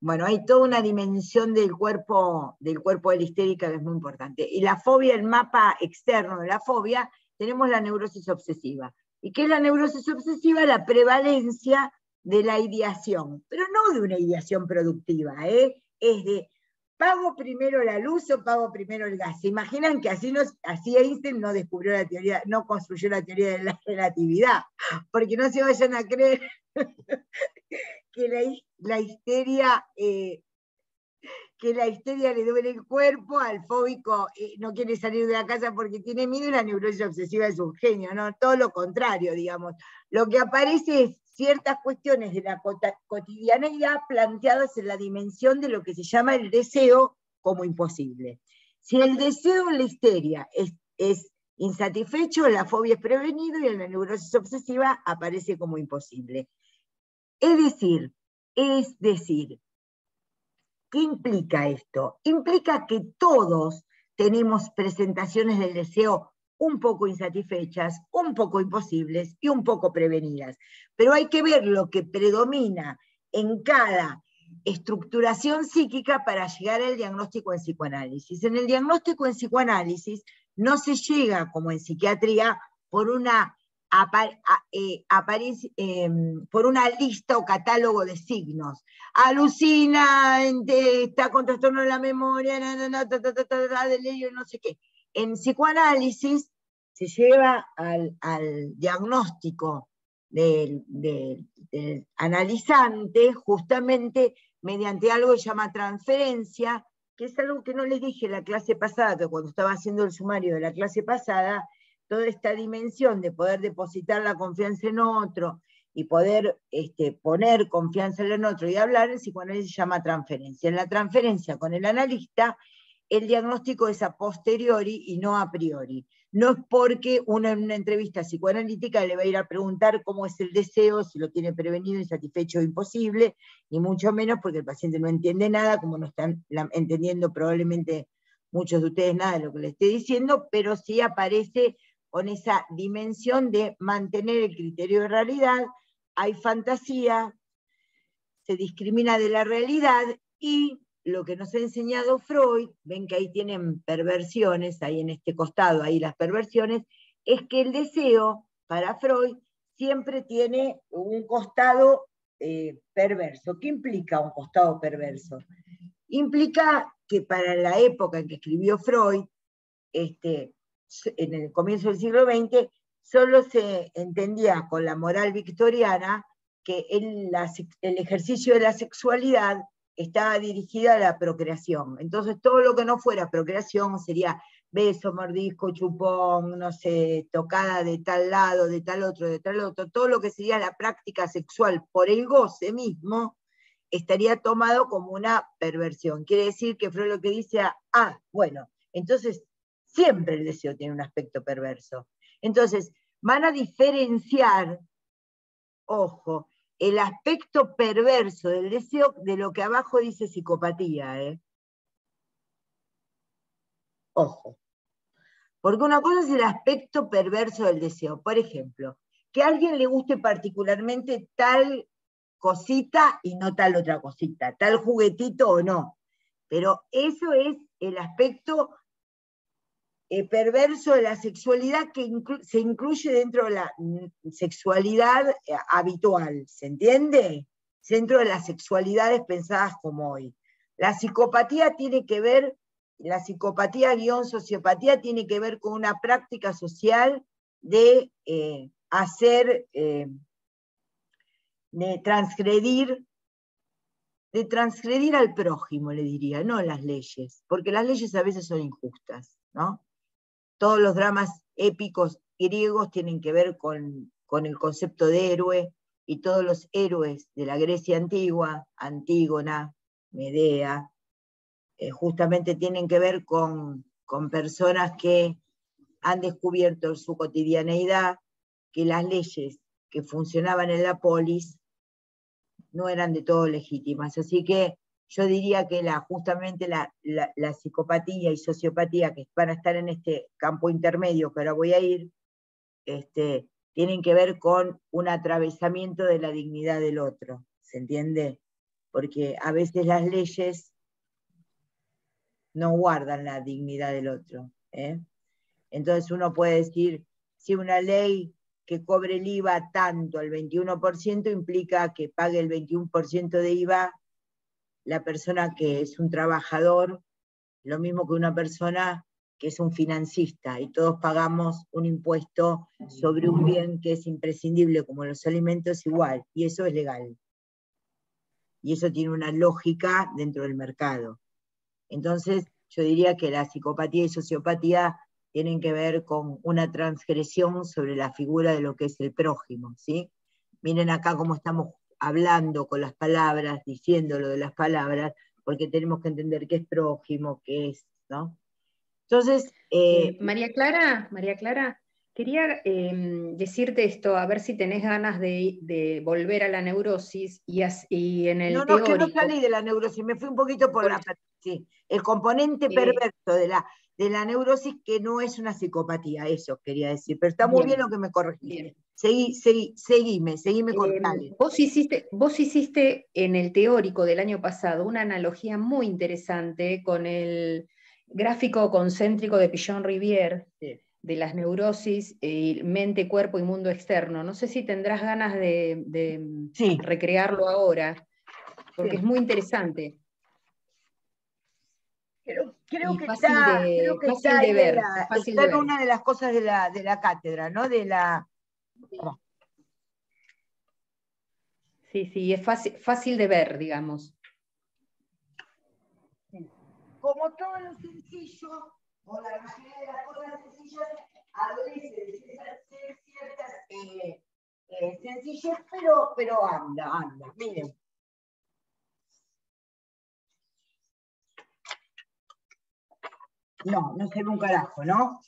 bueno, hay toda una dimensión del cuerpo de la histérica que es muy importante. Y la fobia, el mapa externo de la fobia, tenemos la neurosis obsesiva. ¿Y qué es la neurosis obsesiva? La prevalencia de la ideación, pero no de una ideación productiva, es de ¿pago primero la luz o pago primero el gas? ¿Se imaginan que así Einstein no descubrió la teoría, no construyó la teoría de la relatividad? Porque no se vayan a creer que la histeria le duele el cuerpo, al fóbico no quiere salir de la casa porque tiene miedo, y la neurosis obsesiva es un genio, ¿no? Todo lo contrario, digamos. Lo que aparece es ciertas cuestiones de la cotidianeidad planteadas en la dimensión de lo que se llama el deseo como imposible. Si el deseo en la histeria es insatisfecho, la fobia es prevenido y en la neurosis obsesiva aparece como imposible. Es decir, ¿qué implica esto? Implica que todos tenemos presentaciones del deseo un poco insatisfechas, un poco imposibles y un poco prevenidas. Pero hay que ver lo que predomina en cada estructuración psíquica para llegar al diagnóstico en psicoanálisis. En el diagnóstico en psicoanálisis no se llega, como en psiquiatría, por una lista o catálogo de signos. Alucina, está con trastorno de la memoria, delirio, no sé qué. En psicoanálisis se lleva al diagnóstico del analizante justamente mediante algo que se llama transferencia, que es algo que no les dije en la clase pasada, que cuando estaba haciendo el sumario de la clase pasada, toda esta dimensión de poder depositar la confianza en otro y poder poner confianza en el otro y hablar, el psicoanálisis se llama transferencia. En la transferencia con el analista, el diagnóstico es a posteriori y no a priori. No es porque uno en una entrevista psicoanalítica le va a ir a preguntar cómo es el deseo, si lo tiene prevenido, insatisfecho o imposible, ni mucho menos porque el paciente no entiende nada, como no están entendiendo probablemente muchos de ustedes nada de lo que le esté diciendo, pero sí aparece con esa dimensión de mantener el criterio de realidad, hay fantasía, se discrimina de la realidad, y lo que nos ha enseñado Freud, ven que ahí tienen perversiones, ahí en este costado, ahí las perversiones, es que el deseo, para Freud, siempre tiene un costado perverso. ¿Qué implica un costado perverso? Implica que para la época en que escribió Freud, en el comienzo del siglo XX, solo se entendía con la moral victoriana que el ejercicio de la sexualidad estaba dirigida a la procreación. Entonces todo lo que no fuera procreación sería beso, mordisco, chupón, no sé, tocada de tal lado, de tal otro, todo lo que sería la práctica sexual por el goce mismo, estaría tomado como una perversión. Quiere decir que Freud lo que dice, bueno, entonces siempre el deseo tiene un aspecto perverso. Entonces, van a diferenciar, ojo, el aspecto perverso del deseo de lo que abajo dice psicopatía, Ojo. Porque una cosa es el aspecto perverso del deseo. Por ejemplo, que a alguien le guste particularmente tal cosita y no tal otra cosita, tal juguetito o no. Pero eso es el aspecto perverso de la sexualidad que se incluye dentro de la sexualidad habitual, ¿se entiende? Dentro de las sexualidades pensadas como hoy. La psicopatía tiene que ver, la psicopatía / sociopatía tiene que ver con una práctica social de de transgredir al prójimo, le diría, no las leyes, porque las leyes a veces son injustas, ¿no? Todos los dramas épicos griegos tienen que ver con el concepto de héroe, y todos los héroes de la Grecia antigua, Antígona, Medea, justamente tienen que ver con personas que han descubierto en su cotidianeidad que las leyes que funcionaban en la polis no eran de todo legítimas. Así que yo diría que justamente la psicopatía y sociopatía, que van a estar en este campo intermedio que ahora voy a ir, tienen que ver con un atravesamiento de la dignidad del otro, ¿se entiende? Porque a veces las leyes no guardan la dignidad del otro, Entonces uno puede decir, si una ley que cobre el IVA tanto, al 21%, implica que pague el 21% de IVA la persona que es un trabajador, lo mismo que una persona que es un financista, y todos pagamos un impuesto sobre un bien que es imprescindible como los alimentos igual, y eso es legal. Y eso tiene una lógica dentro del mercado. Entonces, yo diría que la psicopatía y sociopatía tienen que ver con una transgresión sobre la figura de lo que es el prójimo, ¿sí? Miren acá cómo estamos hablando con las palabras, diciendo lo de las palabras, porque tenemos que entender qué es prójimo, qué es, ¿no? Entonces... María Clara, quería decirte esto, a ver si tenés ganas de volver a la neurosis y en el No, teórico. es que no salí de la neurosis, me fui un poquito por la... Sí, el componente perverso de la neurosis, que no es una psicopatía, eso quería decir, pero está muy bien lo que me corregiste. Seguime, cortale. Vos hiciste en el teórico del año pasado una analogía muy interesante con el gráfico concéntrico de Pigeon-Rivière, sí, de las neurosis, mente, cuerpo y mundo externo. No sé si tendrás ganas de recrearlo ahora, porque es muy interesante. Creo que fácil está de ahí ver, está en una de las cosas de la cátedra, ¿no? Sí, es fácil de ver, digamos. Como todo lo sencillo, o la mayoría de las cosas sencillas, adolece de ciertas sencillez, pero anda, miren. No, no se ve un carajo, ¿no?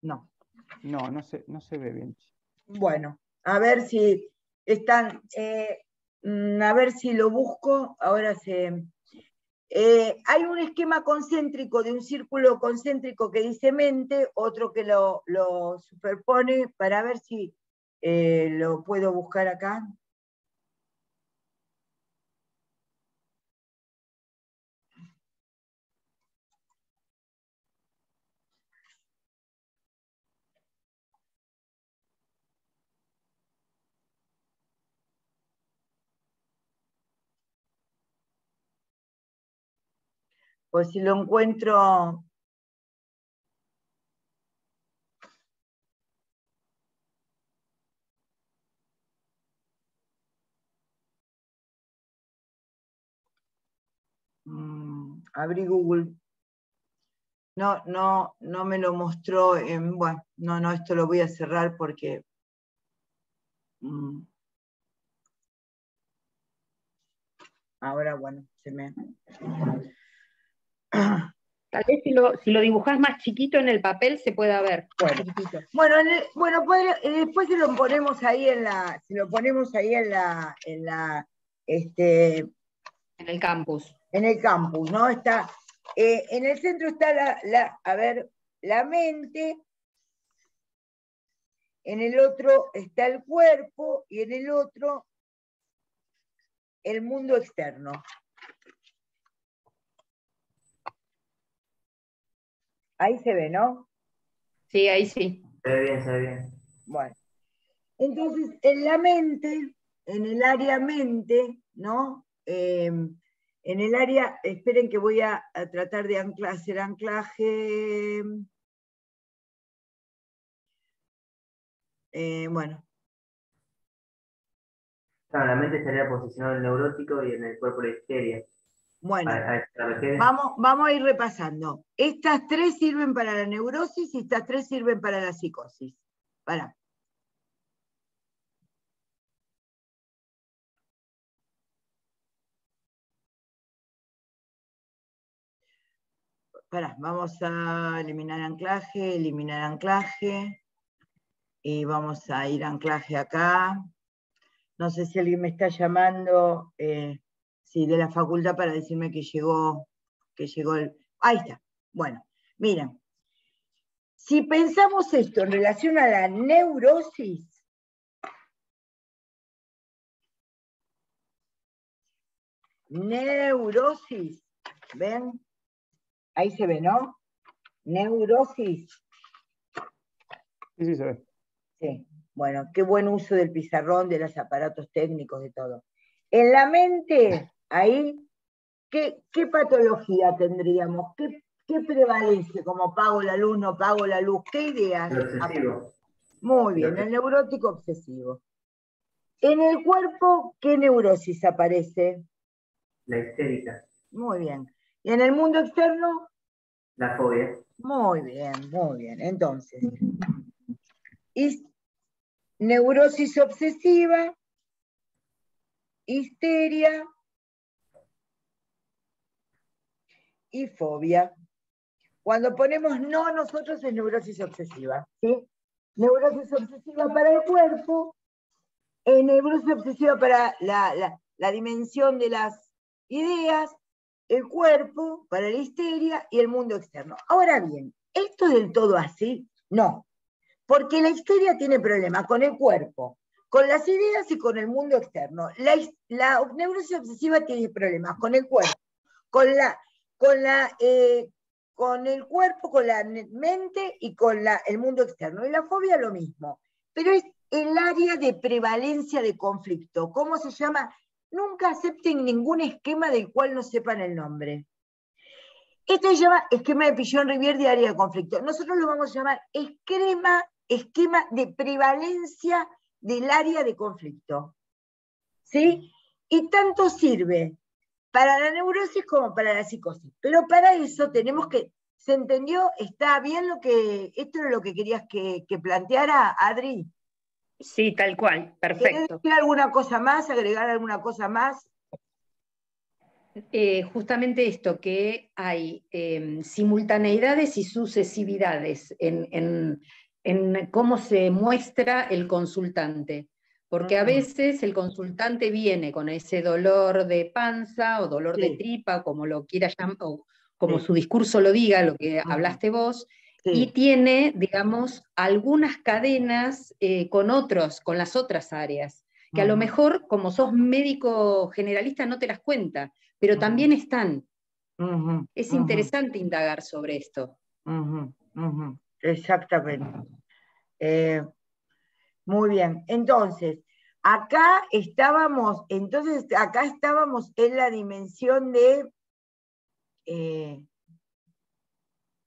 No. No, no se ve bien. Bueno, a ver si están, a ver si lo busco. Ahora hay un esquema concéntrico de un círculo concéntrico que dice mente, otro que lo superpone, para ver si lo puedo buscar acá. Pues si lo encuentro. Abrí Google. No me lo mostró. Bueno, no, esto lo voy a cerrar porque. Ahora, bueno, se me. Tal vez si lo dibujás más chiquito en el papel se pueda ver. Bueno, después si lo ponemos ahí en la, en el campus. En el campus, ¿no? Está, en el centro está la mente, en el otro está el cuerpo y en el otro el mundo externo. Ahí se ve, ¿no? Sí, ahí sí. Se ve bien, se ve bien. Bueno. Entonces, en la mente, en el área mente, ¿no? En el área, esperen que voy a tratar de hacer anclaje. Bueno. Claro, la mente estaría posicionada en el neurótico y en el cuerpo la histeria. Bueno, ¿A vamos a ir repasando. Estas tres sirven para la neurosis y estas tres sirven para la psicosis. Pará. Vamos a eliminar anclaje. Y vamos a ir a anclaje acá. No sé si alguien me está llamando, sí, de la facultad para decirme que llegó el. Ahí está. Bueno, miren. Si pensamos esto en relación a la neurosis, ¿ven? Ahí se ve, ¿no? Neurosis. Sí, se ve. Sí, bueno, qué buen uso del pizarrón, de los aparatos técnicos, de todo. En la mente, ahí, ¿qué patología tendríamos? ¿Qué prevalece? Como pago la luz, no pago la luz, ¿qué ideas? El obsesivo. Muy bien, el neurótico obsesivo. En el cuerpo, ¿qué neurosis aparece? La histérica. Muy bien. ¿Y en el mundo externo? La fobia. Muy bien, muy bien. Entonces, neurosis obsesiva, histeria y fobia. Cuando ponemos no, nosotros es neurosis obsesiva, ¿sí? Neurosis obsesiva para el cuerpo, neurosis obsesiva para la dimensión de las ideas, el cuerpo para la histeria y el mundo externo. Ahora bien, ¿esto es del todo así? No, porque la histeria tiene problemas con el cuerpo, con las ideas y con el mundo externo. La neurosis obsesiva tiene problemas con el cuerpo, con el cuerpo, con la mente y con el mundo externo. Y la fobia lo mismo. Pero es el área de prevalencia de conflicto. ¿Cómo se llama? Nunca acepten ningún esquema del cual no sepan el nombre. Esto se llama esquema de Pillon-Rivière de área de conflicto. Nosotros lo vamos a llamar esquema de prevalencia del área de conflicto. ¿Sí? Y tanto sirve para la neurosis como para la psicosis. Pero para eso tenemos que, ¿se entendió? ¿Está bien esto era lo que querías que planteara, Adri? Sí, tal cual, perfecto. ¿Querés decir alguna cosa más, agregar alguna cosa más? Justamente esto, que hay simultaneidades y sucesividades en cómo se muestra el consultante. Porque a veces el consultante viene con ese dolor de panza o dolor de tripa, como lo quiera llamar, o como su discurso lo diga, lo que hablaste vos, y tiene, digamos, algunas cadenas con las otras áreas, que a lo mejor, como sos médico generalista, no te las cuenta, pero también están. Es interesante indagar sobre esto. Exactamente. Muy bien. Entonces, acá estábamos en la dimensión de,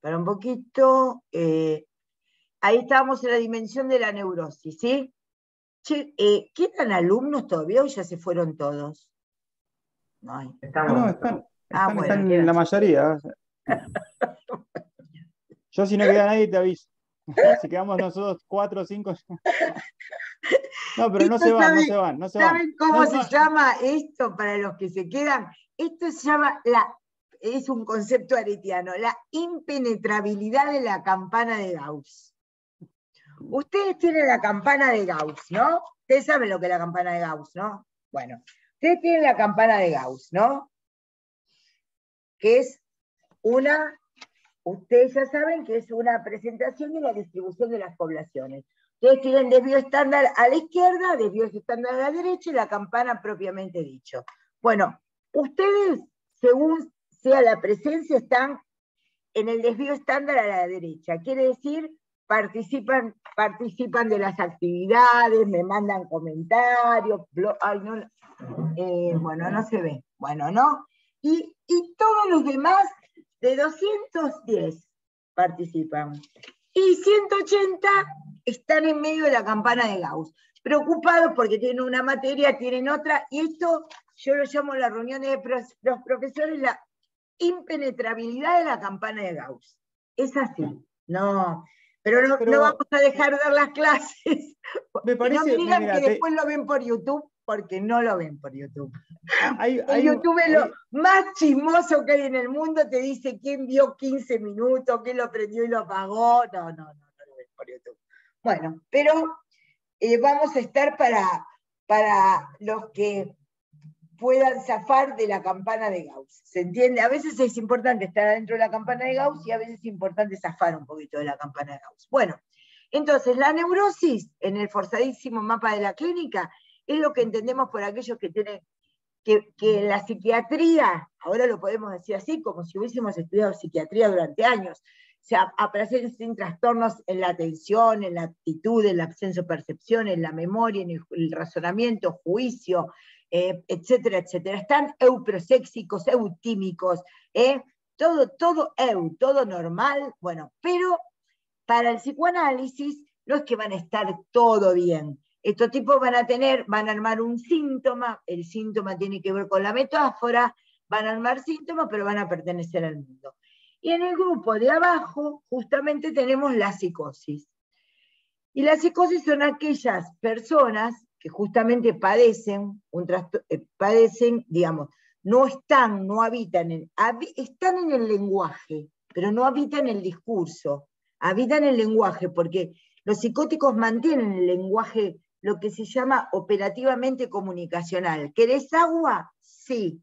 para un poquito, ahí estábamos en la dimensión de la neurosis, ¿sí? Che, ¿quedan alumnos todavía o ya se fueron todos? No, están bueno, la mayoría. Yo si no queda nadie te aviso. Si quedamos nosotros 4 o 5. No, pero no se van. ¿Saben cómo se llama esto para los que se quedan? Esto se llama, es un concepto aretiano, la impenetrabilidad de la campana de Gauss. Ustedes tienen la campana de Gauss, ¿no? Ustedes saben lo que es la campana de Gauss, ¿no? Bueno, ustedes tienen la campana de Gauss, ¿no? Que es ustedes ya saben que es una presentación de la distribución de las poblaciones. Ustedes tienen desvío estándar a la izquierda, desvío estándar a la derecha y la campana propiamente dicho. Bueno, ustedes, según sea la presencia, están en el desvío estándar a la derecha. Quiere decir, participan de las actividades, me mandan comentarios, bueno, no se ve, bueno, ¿no? Y todos los demás de 210 participan. Y 180 están en medio de la campana de Gauss, preocupados porque tienen una materia, tienen otra, y esto yo lo llamo en las reuniones de los profesores la impenetrabilidad de la campana de Gauss. Es así, pero no vamos a dejar de dar las clases. Me parece, no me digan que después lo ven por YouTube, porque no lo ven por YouTube. YouTube es lo más chismoso que hay en el mundo, te dice quién vio 15 minutos, quién lo prendió y lo apagó. No lo ven por YouTube. Bueno, pero vamos a estar para los que puedan zafar de la campana de Gauss. ¿Se entiende? A veces es importante estar dentro de la campana de Gauss y a veces es importante zafar un poquito de la campana de Gauss. Bueno, entonces la neurosis en el forzadísimo mapa de la clínica es lo que entendemos por aquellos que tienen que la psiquiatría, ahora lo podemos decir así, como si hubiésemos estudiado psiquiatría durante años, o sea, aparecen trastornos en la atención, en la actitud, en la absenso-percepción, en la memoria, en el razonamiento, juicio, etcétera, etcétera. Están euproséxicos, eutímicos, todo normal, bueno, pero para el psicoanálisis no es que van a estar todo bien. Estos tipos van a armar un síntoma, el síntoma tiene que ver con la metáfora, van a armar síntomas, pero van a pertenecer al mundo. Y en el grupo de abajo, justamente tenemos la psicosis. Y la psicosis son aquellas personas que justamente padecen, digamos, no habitan, están en el lenguaje, pero no habitan el discurso, habitan el lenguaje, porque los psicóticos mantienen el lenguaje, lo que se llama operativamente comunicacional. ¿Querés agua? Sí.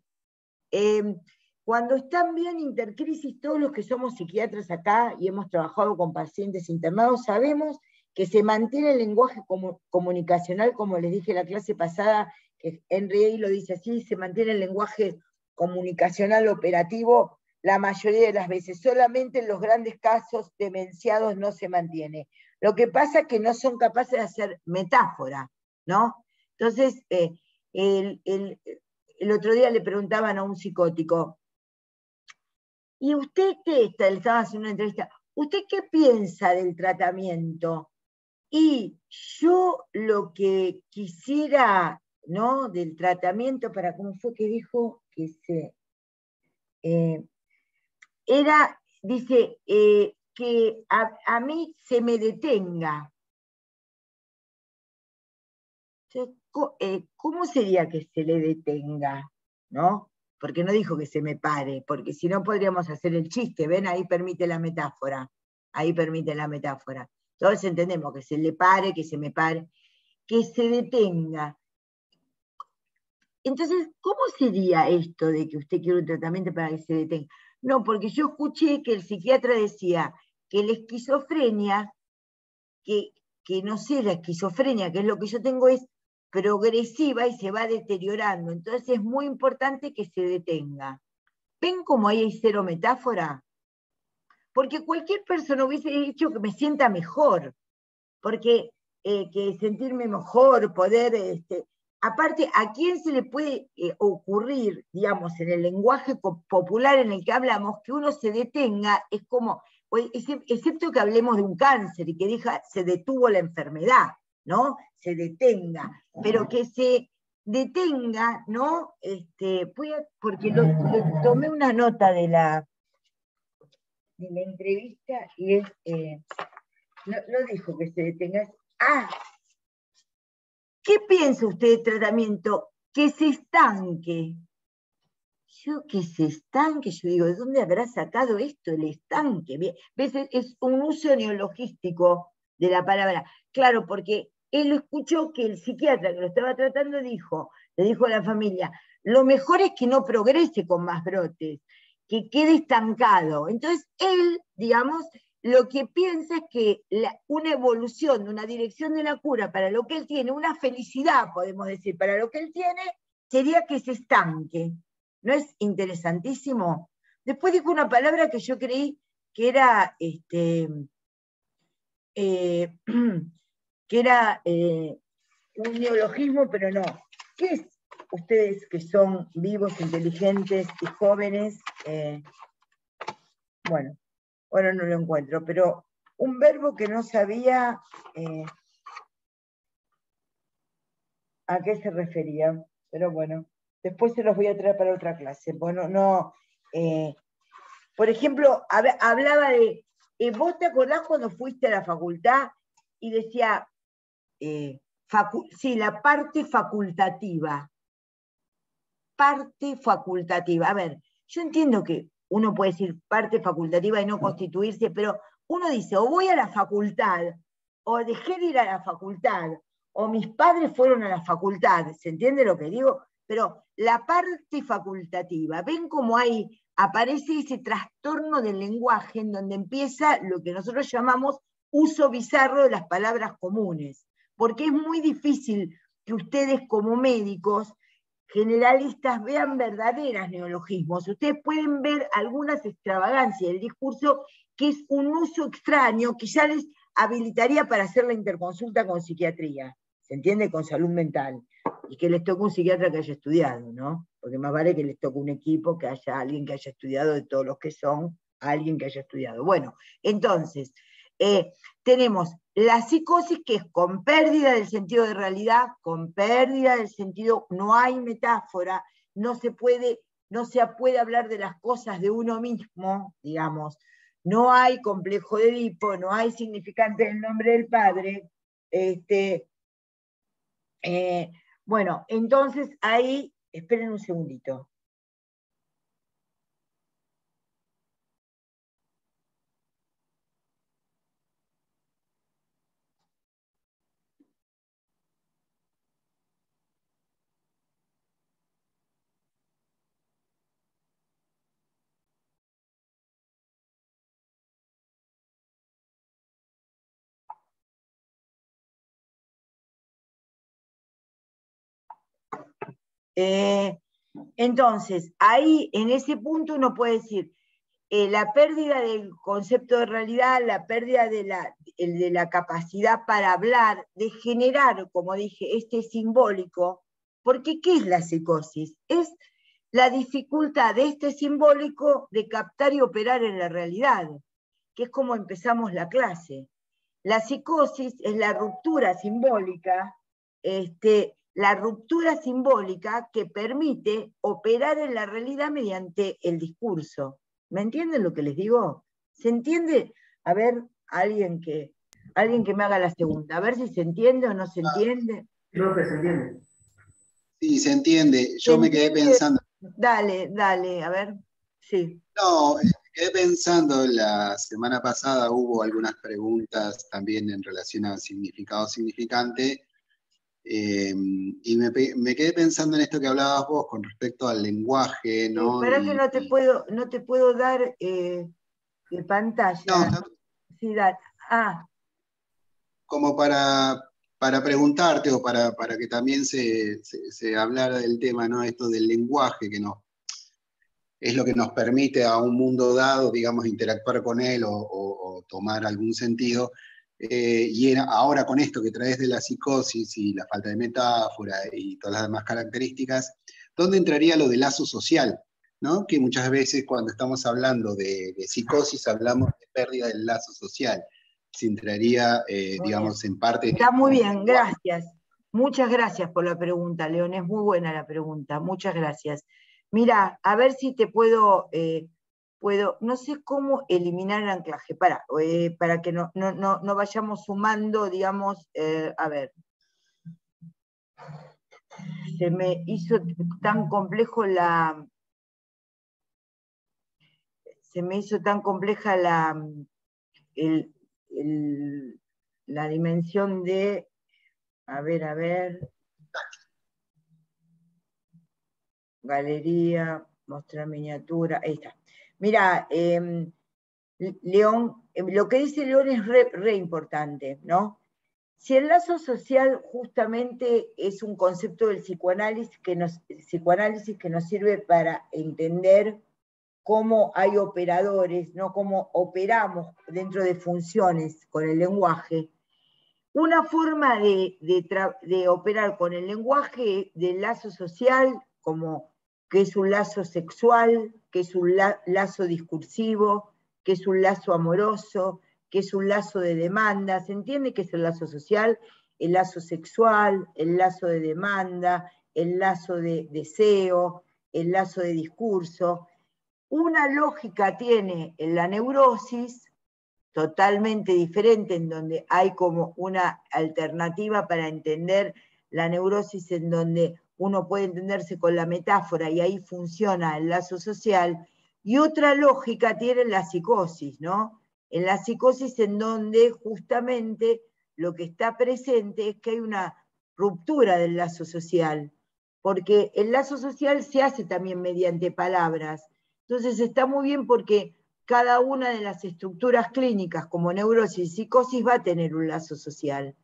Cuando están bien intercrisis, todos los que somos psiquiatras acá y hemos trabajado con pacientes internados, sabemos que se mantiene el lenguaje comunicacional, como les dije en la clase pasada, que Henry lo dice así, se mantiene el lenguaje comunicacional operativo la mayoría de las veces. Solamente en los grandes casos demenciados no se mantiene. Lo que pasa es que no son capaces de hacer metáfora, ¿no? Entonces, el otro día le preguntaban a un psicótico, ¿y usted qué está? Le estaban haciendo una entrevista, ¿usted qué piensa del tratamiento? Y yo lo que quisiera, ¿no? Del tratamiento, ¿cómo fue que dijo? Dice, que a mí se me detenga. ¿Cómo sería que se le detenga? ¿No? porque no dijo que se me pare, porque si no podríamos hacer el chiste, ¿ven? Ahí permite la metáfora, ahí permite la metáfora. Todos entendemos que se le pare, que se me pare, que se detenga. Entonces, ¿cómo sería esto de que usted quiere un tratamiento para que se detenga? No, porque yo escuché que el psiquiatra decía que la esquizofrenia, que no sé, la esquizofrenia, que es lo que yo tengo, es progresiva y se va deteriorando. Entonces es muy importante que se detenga. ¿Ven cómo ahí hay cero metáfora? Porque cualquier persona hubiese dicho que me sienta mejor, porque que sentirme mejor, poder... aparte, ¿a quién se le puede ocurrir, digamos, en el lenguaje popular en el que hablamos, que uno se detenga? Es como, excepto que hablemos de un cáncer y que se detuvo la enfermedad, ¿no? Se detenga, pero que se detenga, ¿no? Porque tomé una nota de la entrevista y es, no dijo que se detenga. ¿Qué piensa usted de tratamiento? Que se estanque. Yo que se estanque, yo digo, ¿de dónde habrá sacado esto, el estanque? ¿Ves? Es un uso neologístico de la palabra. Claro, porque él escuchó que el psiquiatra que lo estaba tratando le dijo a la familia, lo mejor es que no progrese con más brotes, que quede estancado. Entonces él, digamos, lo que piensa es que una evolución, una dirección de la cura para lo que él tiene, una felicidad, podemos decir, para lo que él tiene, sería que se estanque. ¿No es interesantísimo? Después dijo una palabra que yo creí que era, un neologismo, pero no. ¿Qué es ustedes que son vivos, inteligentes y jóvenes? Bueno, ahora no lo encuentro, pero un verbo que no sabía a qué se refería, pero bueno, después se los voy a traer para otra clase. Bueno, no, por ejemplo, hablaba de, ¿vos te acordás cuando fuiste a la facultad y decía, sí, la parte facultativa? Parte facultativa. A ver, yo entiendo que uno puede decir parte facultativa y no constituirse, pero uno dice, o voy a la facultad, o dejé de ir a la facultad, o mis padres fueron a la facultad, ¿se entiende lo que digo? Pero la parte facultativa, ven cómo aparece ese trastorno del lenguaje en donde empieza lo que nosotros llamamos uso bizarro de las palabras comunes, porque es muy difícil que ustedes como médicos generalistas vean verdaderas neologismos. Ustedes pueden ver algunas extravagancias del discurso que es un uso extraño que ya les habilitaría para hacer la interconsulta con psiquiatría, ¿se entiende? Con salud mental. Y que les toque un psiquiatra que haya estudiado, ¿no? Porque más vale que les toque un equipo, que haya alguien que haya estudiado de todos los que son, alguien que haya estudiado. Bueno, entonces, tenemos la psicosis, que es con pérdida del sentido de realidad, con pérdida del sentido, no hay metáfora, no se puede hablar de las cosas de uno mismo, digamos, no hay complejo de Edipo, no hay significante del nombre del padre. Bueno, entonces ahí, esperen un segundito. Entonces, ahí en ese punto uno puede decir, la pérdida del concepto de realidad, la pérdida de la capacidad para hablar, de generar, como dije, este simbólico, porque ¿qué es la psicosis? Es la dificultad de este simbólico de captar y operar en la realidad, que es como empezamos la clase. La psicosis es la ruptura simbólica, que permite operar en la realidad mediante el discurso. ¿Me entienden lo que les digo? ¿Se entiende? A ver, alguien que me haga la segunda, a ver si se entiende o no se entiende. Creo que se entiende. Sí, se entiende. Yo me quedé pensando, Dale, a ver. Sí. No, quedé pensando, la semana pasada hubo algunas preguntas también en relación a significado significante, y me quedé pensando en esto que hablabas vos con respecto al lenguaje, ¿no? Para que no te puedo dar de No, pantalla. Sí, dale. Ah, como para preguntarte o para que también se hablara del tema, ¿no? Esto del lenguaje, que es lo que nos permite a un mundo dado, digamos, interactuar con él o tomar algún sentido. Ahora con esto que traes de la psicosis y la falta de metáfora y todas las demás características, ¿dónde entraría lo del lazo social? ¿No? Que muchas veces cuando estamos hablando de psicosis hablamos de pérdida del lazo social. Se entraría, muy bien. digamos, en parte... Está muy bien, gracias. Muchas gracias por la pregunta, León. Es muy buena la pregunta. Muchas gracias. Mira, a ver si te puedo, no sé cómo eliminar el anclaje, para que no vayamos sumando, digamos, a ver. Se me hizo tan complejo se me hizo tan compleja la dimensión de, a ver, galería, mostrar miniatura, ahí está. Mira, León, lo que dice León es re importante, ¿no? Si el lazo social justamente es un concepto del psicoanálisis que nos sirve para entender cómo hay operadores, ¿no? Cómo operamos dentro de funciones con el lenguaje. Una forma de operar con el lenguaje del lazo social, como que es un lazo sexual, que es un lazo discursivo, que es un lazo amoroso, que es un lazo de demanda. ¿Se entiende qué es el lazo social? El lazo sexual, el lazo de demanda, el lazo de deseo, el lazo de discurso. Una lógica tiene en la neurosis totalmente diferente, en donde hay como una alternativa para entender la neurosis, en donde uno puede entenderse con la metáfora y ahí funciona el lazo social, y otra lógica tiene la psicosis, ¿no? En la psicosis en donde justamente lo que está presente es que hay una ruptura del lazo social, porque el lazo social se hace también mediante palabras. Entonces está muy bien porque cada una de las estructuras clínicas, como neurosis y psicosis, va a tener un lazo social.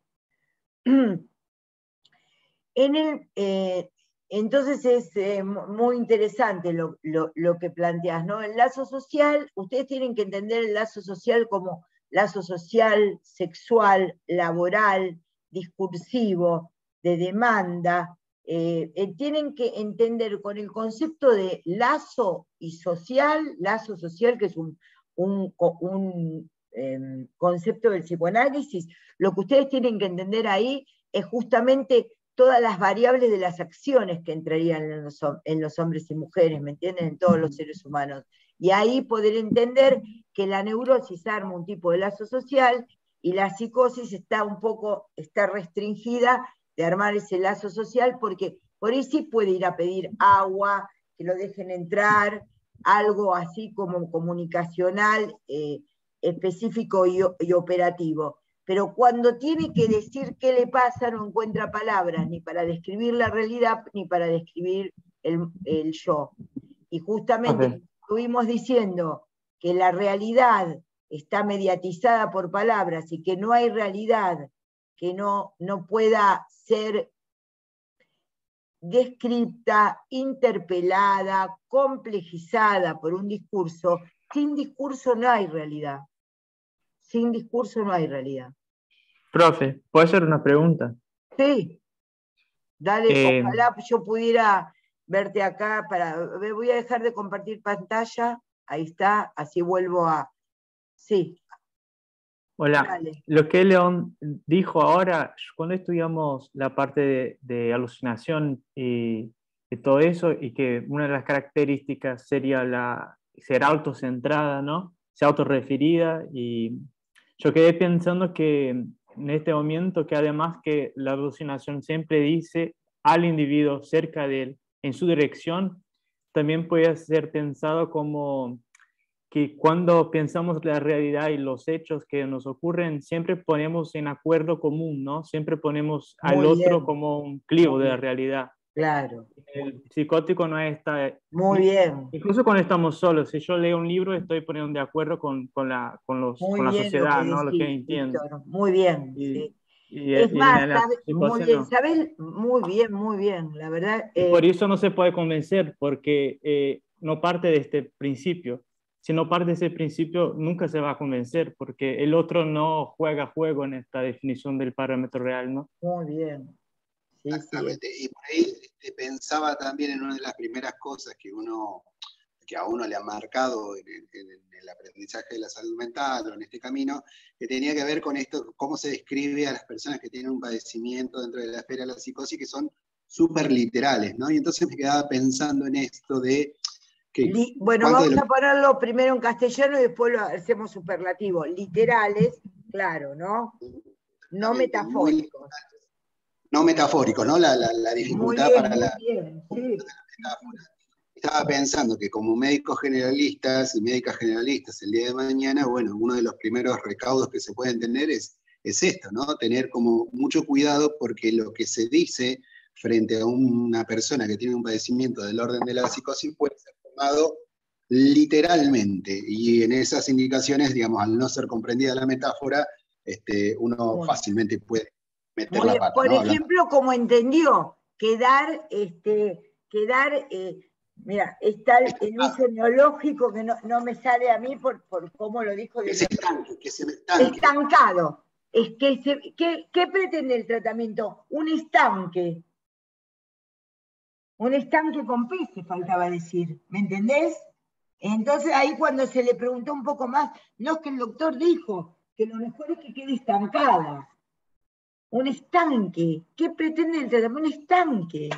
Entonces es muy interesante lo que planteas, ¿no? El lazo social, ustedes tienen que entender el lazo social como lazo social, sexual, laboral, discursivo, de demanda. Tienen que entender con el concepto de lazo social, que es un concepto del psicoanálisis, lo que ustedes tienen que entender ahí es justamente todas las variables de las acciones que entrarían en los hombres y mujeres, ¿me entienden? En todos los seres humanos. Y ahí poder entender que la neurosis arma un tipo de lazo social y la psicosis está restringida de armar ese lazo social, porque por ahí sí puede ir a pedir agua, que lo dejen entrar, algo así como comunicacional, específico y operativo. Pero cuando tiene que decir qué le pasa, no encuentra palabras, ni para describir la realidad, ni para describir el yo. Y justamente estuvimos diciendo que la realidad está mediatizada por palabras y que no hay realidad que no pueda ser descripta, interpelada, complejizada por un discurso. Sin discurso no hay realidad. Sin discurso no hay realidad. Profe, ¿puedo hacer una pregunta? Sí, dale, ojalá yo pudiera verte acá. Voy a dejar de compartir pantalla, ahí está, así vuelvo a... Sí. Hola, Dale. lo que León dijo ahora, cuando estudiamos la parte de alucinación y de todo eso, y que una de las características sería ser autocentrada, ¿no? Ser autorreferida, y yo quedé pensando que en este momento, que además que la alucinación siempre dice al individuo cerca de él, en su dirección, también puede ser pensado como que cuando pensamos la realidad y los hechos que nos ocurren, siempre ponemos en acuerdo común, ¿no? Siempre ponemos al Muy otro bien, como un clivo muy de la bien. Claro. Claro, El psicótico no está... muy bien. Incluso cuando estamos solos, si yo leo un libro, estoy poniendo de acuerdo con Muy la bien lo que sociedad, ¿no? Lo que decís, entiendo. Víctor. Muy bien, Y, sí. y, Es y más, en la muy psicosis bien, no. ¿sabes? Muy bien, la verdad. Y por eso no se puede convencer, porque no parte de este principio. Si no parte de ese principio, nunca se va a convencer, porque el otro no juega juego en esta definición del parámetro real, ¿no? Muy bien. Sí, Exactamente. Y por ahí pensaba también en una de las primeras cosas que a uno le ha marcado en el aprendizaje de la salud mental o en este camino, que tenía que ver con esto, cómo se describe a las personas que tienen un padecimiento dentro de la esfera de la psicosis, que son súper literales, ¿no? Y entonces me quedaba pensando en esto de que... Bueno, vamos a ponerlo primero en castellano y después lo hacemos superlativo. Literales, claro, ¿no? No metafóricos. No metafórico, ¿no? La dificultad para la metáfora. Estaba pensando que como médicos generalistas y médicas generalistas el día de mañana, bueno, uno de los primeros recaudos que se pueden tener es esto, ¿no? Tener como mucho cuidado porque lo que se dice frente a una persona que tiene un padecimiento del orden de la psicosis puede ser tomado literalmente, y en esas indicaciones, digamos, al no ser comprendida la metáfora, uno fácilmente puede meter la pata, por ¿no? ejemplo, como entendió, mira, está el uso neológico que no me sale a mí por cómo lo dijo. Que se estanque. Estancado. ¿Qué pretende el tratamiento? Un estanque. Un estanque con peces, faltaba decir. ¿Me entendés? Entonces ahí cuando se le preguntó un poco más, no, es que el doctor dijo que lo mejor es que quede estancada. Un estanque. ¿Qué pretende el tratamiento? Un estanque.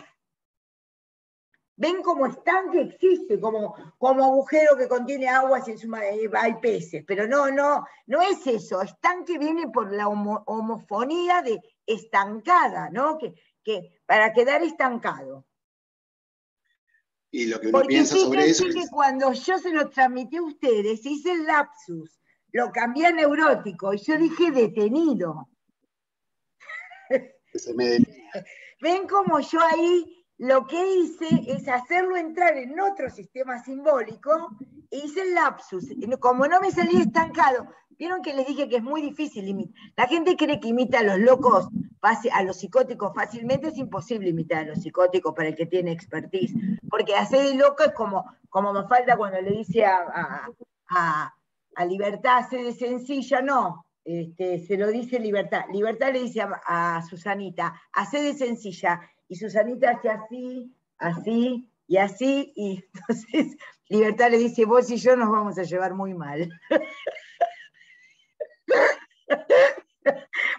Ven como estanque existe, como agujero que contiene agua y en suma hay peces, pero no es eso. Estanque viene por la homofonía de estancada, ¿no? Que para quedar estancado. Y lo que uno piensa sobre eso es que cuando yo se lo transmití a ustedes, hice el lapsus, lo cambié a neurótico y yo dije detenido. Ven como yo ahí lo que hice es hacerlo entrar en otro sistema simbólico e hice el lapsus. Como no me salía estancado, vieron que les dije que es muy difícil imitar. La gente cree que imita a los locos, a los psicóticos fácilmente. Es imposible imitar a los psicóticos para el que tiene expertise, porque hacer de loco es como me falta cuando le dice a Libertad, hacer de sencilla, no. Se lo dice Libertad. Libertad le dice a Susanita, hacé de sencilla. Y Susanita hace así, así y así. Y entonces Libertad le dice, vos y yo nos vamos a llevar muy mal.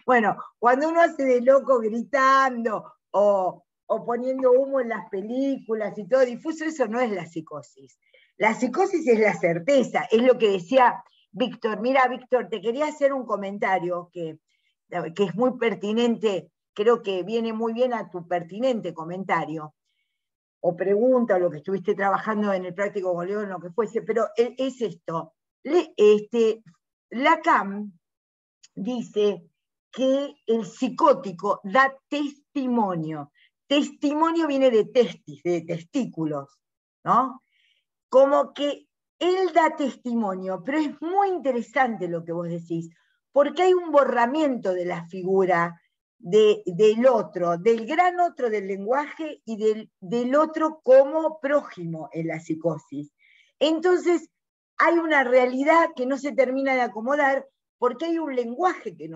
Bueno, cuando uno hace de loco gritando o poniendo humo en las películas y todo difuso, eso no es la psicosis. La psicosis es la certeza, es lo que decía Víctor. Mira, Víctor, te quería hacer un comentario que es muy pertinente, creo que viene muy bien a tu pertinente comentario, o pregunta, o lo que estuviste trabajando en el práctico con León, lo que fuese, pero es esto. Lacan dice que el psicótico da testimonio. Testimonio viene de testis, de testículos, ¿no? Como que él da testimonio, pero es muy interesante lo que vos decís, porque hay un borramiento de la figura del otro, del gran otro del lenguaje y del otro como prójimo en la psicosis. Entonces, hay una realidad que no se termina de acomodar porque hay un lenguaje que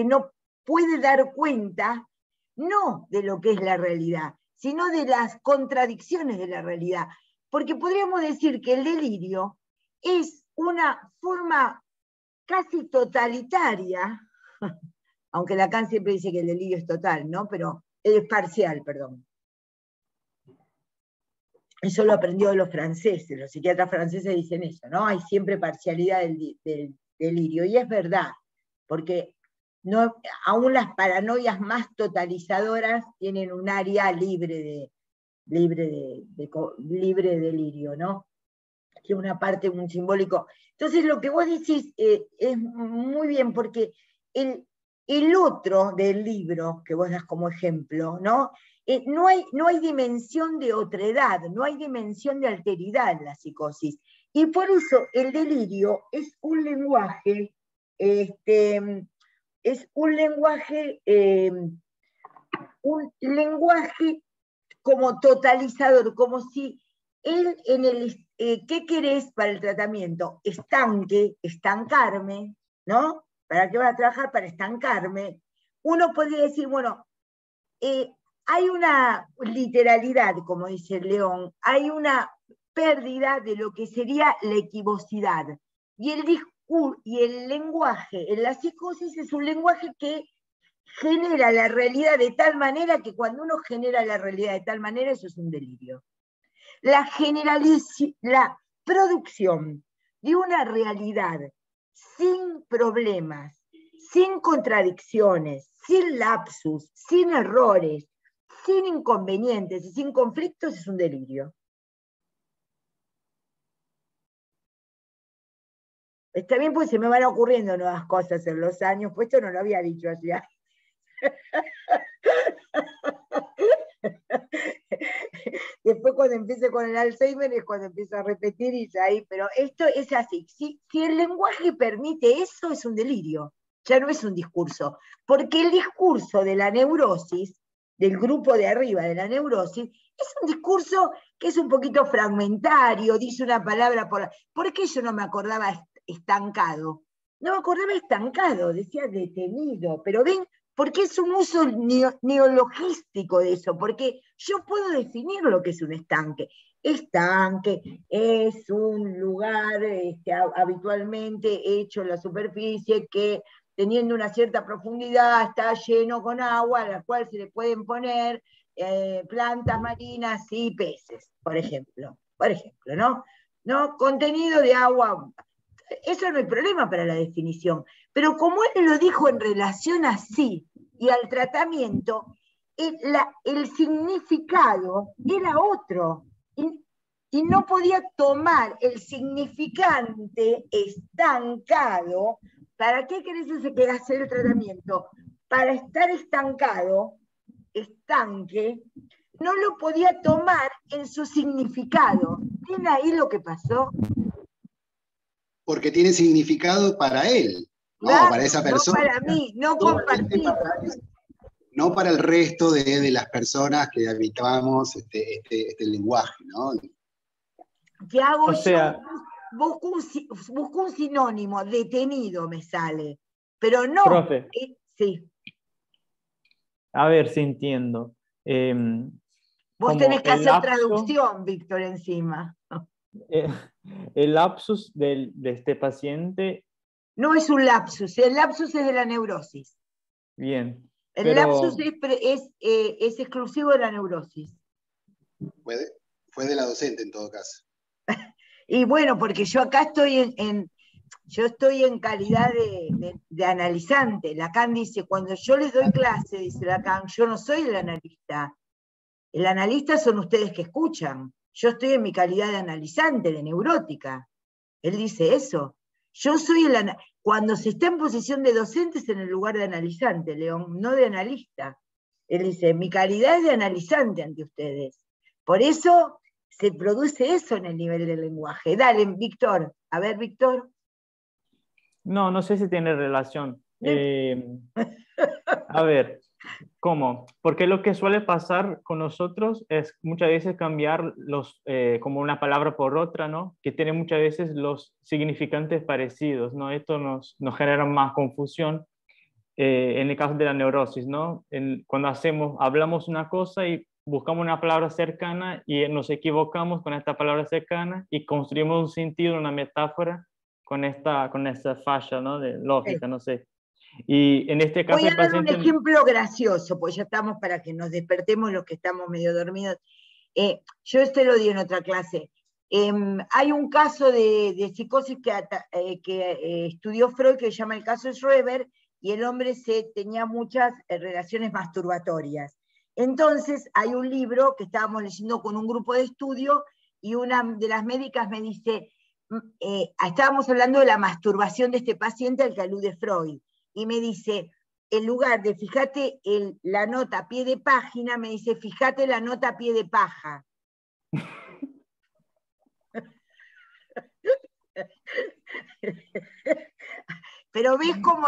no puede dar cuenta, no de lo que es la realidad, sino de las contradicciones de la realidad. Porque podríamos decir que el delirio es una forma casi totalitaria, aunque Lacan siempre dice que el delirio es total, ¿no? Pero es parcial, perdón. Eso lo aprendió de los franceses, los psiquiatras franceses dicen eso, ¿no? Hay siempre parcialidad del delirio, y es verdad, porque aún las paranoias más totalizadoras tienen un área libre libre de delirio, ¿no? Que una parte, un simbólico. Entonces lo que vos decís es muy bien, porque el otro del libro, que vos das como ejemplo, ¿no? No hay dimensión de otredad, no hay dimensión de alteridad en la psicosis. Y por eso el delirio es un lenguaje, un lenguaje como totalizador, como si él en el ¿qué querés para el tratamiento? Estancarme, ¿no? ¿Para qué vas a trabajar? Para estancarme. Uno podría decir, bueno, hay una literalidad, como dice León, hay una pérdida de lo que sería la equivocidad. Y el lenguaje en la psicosis es un lenguaje que genera la realidad de tal manera que cuando uno genera la realidad de tal manera, eso es un delirio. La producción de una realidad sin problemas, sin contradicciones, sin lapsus, sin errores, sin inconvenientes y sin conflictos es un delirio. Está bien, pues se me van ocurriendo nuevas cosas en los años, pues esto no lo había dicho allá. Después cuando empiece con el Alzheimer es cuando empiezo a repetir y ya ahí, pero esto es así. Si el lenguaje permite eso, es un delirio, ya no es un discurso. Porque el discurso de la neurosis, del grupo de arriba de la neurosis, es un discurso que es un poquito fragmentario, dice una palabra por... ¿Por qué yo no me acordaba estancado? No me acordaba estancado, decía detenido, pero ven, porque es un uso neologístico de eso, porque yo puedo definir lo que es un estanque. Estanque es un lugar habitualmente hecho en la superficie que, teniendo una cierta profundidad, está lleno con agua, a la cual se le pueden poner plantas marinas y peces, por ejemplo, ¿no? ¿No? Contenido de agua. Eso no hay problema para la definición. Pero como él lo dijo en relación así y al tratamiento, el significado era otro. Y no podía tomar el significante estancado. ¿Para qué querés hacer el tratamiento? Para estar estancado, estanque, no lo podía tomar en su significado. ¿Ven ahí lo que pasó? Porque tiene significado para él, ¿no? Claro, para esa persona. No para mí, no compartido. No para el resto de las personas que habitamos este lenguaje, ¿no? ¿Qué hago O sea, yo? Busco un sinónimo, detenido me sale. Pero no. Profe. Sí. A ver si entiendo. Vos tenés que hacer traducción, Víctor, encima. El lapsus de este paciente... No es un lapsus, el lapsus es de la neurosis. Bien. El lapsus es exclusivo de la neurosis. Fue de la docente en todo caso. Y bueno, porque yo acá estoy yo estoy en calidad de analizante. Lacan dice, cuando yo les doy clase, dice Lacan, yo no soy el analista. El analista son ustedes que escuchan. Yo estoy en mi calidad de analizante, de neurótica. Él dice eso. Yo soy cuando se está en posición de docente es en el lugar de analizante, León, no de analista. Él dice, mi calidad es de analizante ante ustedes. Por eso se produce eso en el nivel del lenguaje. Dale, Víctor. A ver, Víctor. No sé si tiene relación. A ver, ¿cómo? Porque lo que suele pasar con nosotros es muchas veces cambiar como una palabra por otra, ¿no? Que tiene muchas veces los significantes parecidos, ¿no? Esto nos genera más confusión en el caso de la neurosis, ¿no? Cuando hablamos una cosa y buscamos una palabra cercana y nos equivocamos con esta palabra cercana y construimos un sentido, una metáfora con esta falla, ¿no? De lógica, no sé. Y en este caso voy a dar un ejemplo gracioso, pues ya estamos para que nos despertemos los que estamos medio dormidos. Yo lo di en otra clase. Hay un caso de psicosis que estudió Freud que se llama el caso Schreber, y el hombre tenía muchas relaciones masturbatorias. Entonces hay un libro que estábamos leyendo con un grupo de estudio y una de las médicas me dice, estábamos hablando de la masturbación de este paciente al que alude Freud, y me dice, en lugar de fíjate la nota a pie de página, me dice, fíjate la nota a pie de paja. Pero ves cómo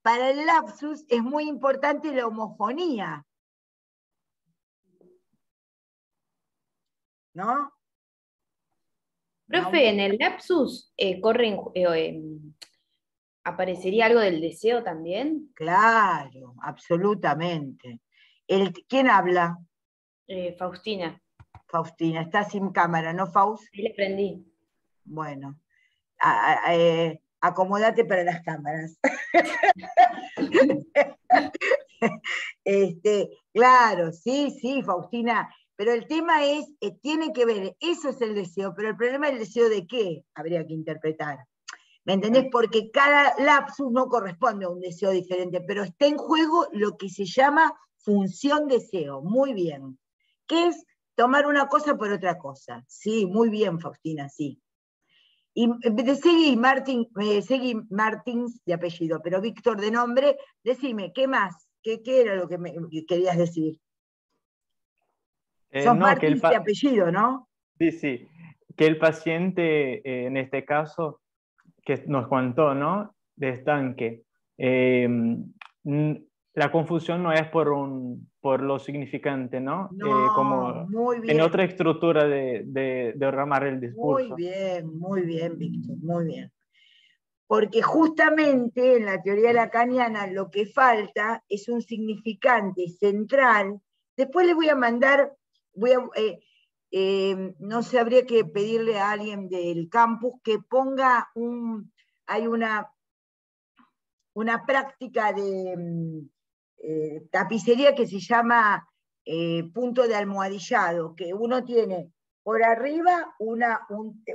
para el lapsus es muy importante la homofonía, ¿no? Profe, en el lapsus ¿aparecería algo del deseo también? Claro, absolutamente. ¿Quién habla? Faustina. Faustina, está sin cámara, ¿no, Faust? Ahí le prendí. Bueno, acomódate para las cámaras. Claro, sí, Faustina, pero el tema es, tiene que ver, eso es el deseo, pero el problema es el deseo de qué habría que interpretar. ¿Me entendés? Porque cada lapsus no corresponde a un deseo diferente, pero está en juego lo que se llama función deseo. Muy bien. ¿Qué es tomar una cosa por otra cosa? Sí, muy bien, Faustina, sí. Y Segui Martins de apellido, pero Víctor de nombre, decime, ¿qué más? ¿Qué era lo que querías decir? Sos No, Martins de apellido, ¿no? Sí, que el paciente, en este caso, que nos contó, ¿no? De estanque, la confusión no es por lo significante, ¿no? No, como muy bien. en otra estructura de ramar el discurso. Muy bien, Víctor, muy bien. Porque justamente en la teoría lacaniana lo que falta es un significante central. Después le voy a mandar, no sé, habría que pedirle a alguien del campus que ponga hay una práctica de tapicería que se llama punto de almohadillado, que uno tiene por arriba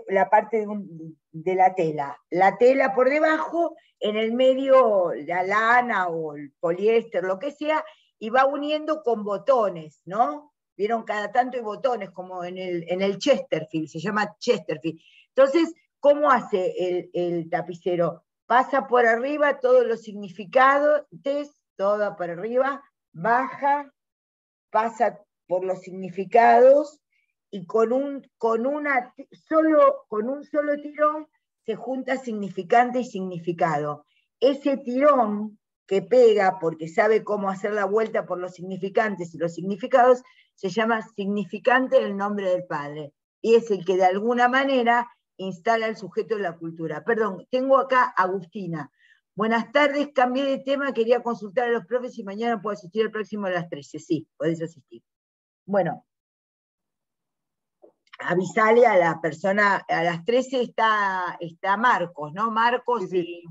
la parte de la tela por debajo, en el medio la lana o el poliéster, lo que sea, y va uniendo con botones, ¿no? Vieron, cada tanto hay botones, como en el Chesterfield, se llama Chesterfield. Entonces, ¿cómo hace el tapicero? Pasa por arriba todos los significados, toda por arriba, baja, pasa por los significados, y con un solo tirón se junta significante y significado. Ese tirón que pega, porque sabe cómo hacer la vuelta por los significantes y los significados, se llama significante del nombre del Padre, y es el que de alguna manera instala el sujeto en la cultura. Perdón, tengo acá a Agustina. Buenas tardes, cambié de tema, quería consultar a los profes si mañana puedo asistir al próximo a las 13. Sí, podés asistir. Bueno, avisale a la persona, a las 13 está Marcos, ¿no? Marcos sí,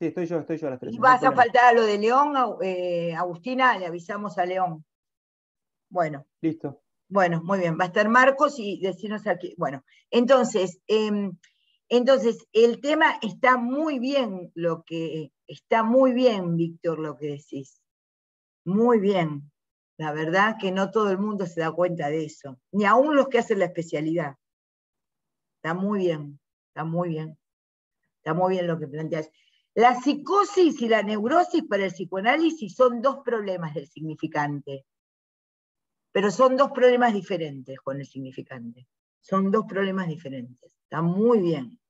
estoy yo a las 13. ¿Y vas a faltar a lo de León, Agustina? Le avisamos a León. Bueno. Listo. Bueno, muy bien, va a estar Marcos y decirnos aquí. Bueno, entonces el tema está muy bien, Víctor, lo que decís. Muy bien. La verdad que no todo el mundo se da cuenta de eso, ni aún los que hacen la especialidad. Está muy bien, está muy bien. Está muy bien lo que planteas. La psicosis y la neurosis para el psicoanálisis son dos problemas del significante. Pero son dos problemas diferentes con el significante. Son dos problemas diferentes. Está muy bien.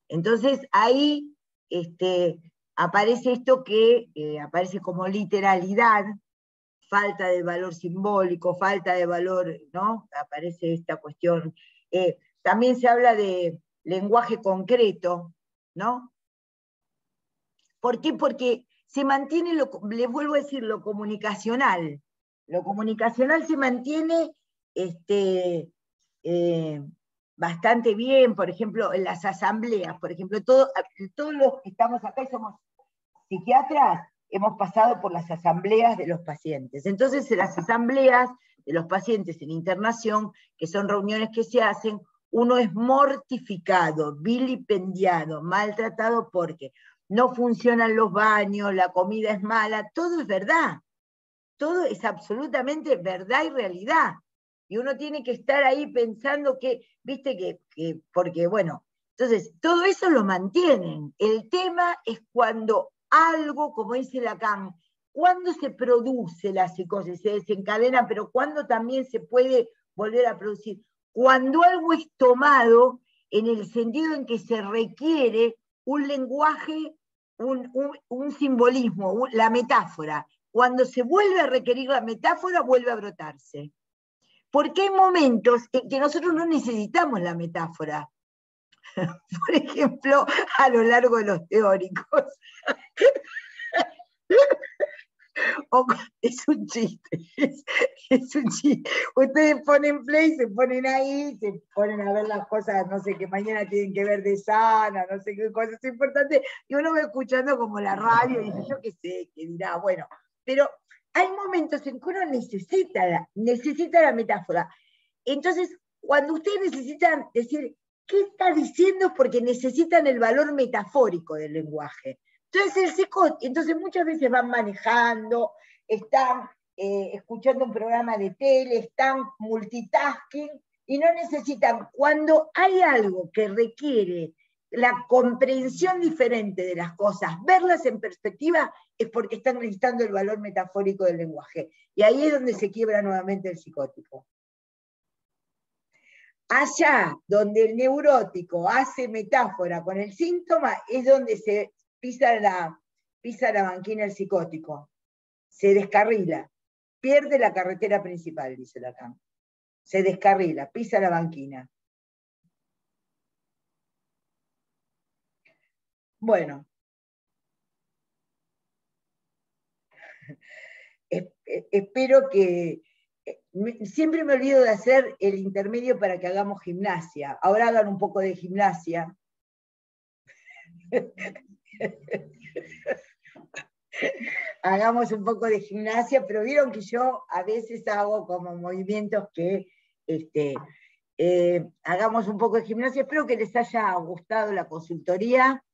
Entonces ahí aparece esto que aparece como literalidad, falta de valor simbólico, falta de valor, ¿no? Aparece esta cuestión. También se habla de lenguaje concreto, ¿no? ¿Por qué? Porque se mantiene, les vuelvo a decir, lo comunicacional. Lo comunicacional se mantiene bastante bien, por ejemplo, en las asambleas, por ejemplo, todos los que estamos acá y somos psiquiatras, hemos pasado por las asambleas de los pacientes. Entonces, en las asambleas de los pacientes en internación, que son reuniones que se hacen, uno es mortificado, vilipendiado, maltratado porque no funcionan los baños, la comida es mala, todo es verdad. todo es absolutamente verdad y realidad. Y uno tiene que estar ahí pensando que, viste, porque bueno, entonces todo eso lo mantienen. El tema es cuando algo, como dice Lacan, cuando se produce la psicosis, se desencadena, pero cuando también se puede volver a producir. Cuando algo es tomado en el sentido en que se requiere un lenguaje, un simbolismo, la metáfora. Cuando se vuelve a requerir la metáfora, vuelve a brotarse. Porque hay momentos en que nosotros no necesitamos la metáfora. Por ejemplo, a lo largo de los teóricos. Es un chiste, es un chiste. Ustedes ponen play, se ponen ahí, se ponen a ver las cosas, no sé, que mañana tienen que ver de sana, no sé qué cosas importantes, y uno va escuchando como la radio y dice, yo qué sé, que dirá, bueno, pero hay momentos en que uno necesita la metáfora. Entonces, cuando ustedes necesitan decir, ¿qué está diciendo? Porque necesitan el valor metafórico del lenguaje. Entonces muchas veces van manejando, están escuchando un programa de tele, están multitasking y no necesitan. Cuando hay algo que requiere la comprensión diferente de las cosas, verlas en perspectiva, es porque están necesitando el valor metafórico del lenguaje. Y ahí es donde se quiebra nuevamente el psicótico. Allá donde el neurótico hace metáfora con el síntoma, es donde se pisa la banquina el psicótico, se descarrila, pierde la carretera principal, dice Lacan. Se descarrila, pisa la banquina. Bueno. Espero que... Siempre me olvido de hacer el intermedio para que hagamos gimnasia. Ahora hagan un poco de gimnasia. Hagamos un poco de gimnasia, pero vieron que yo a veces hago como movimientos que hagamos un poco de gimnasia. Espero que les haya gustado la consultoría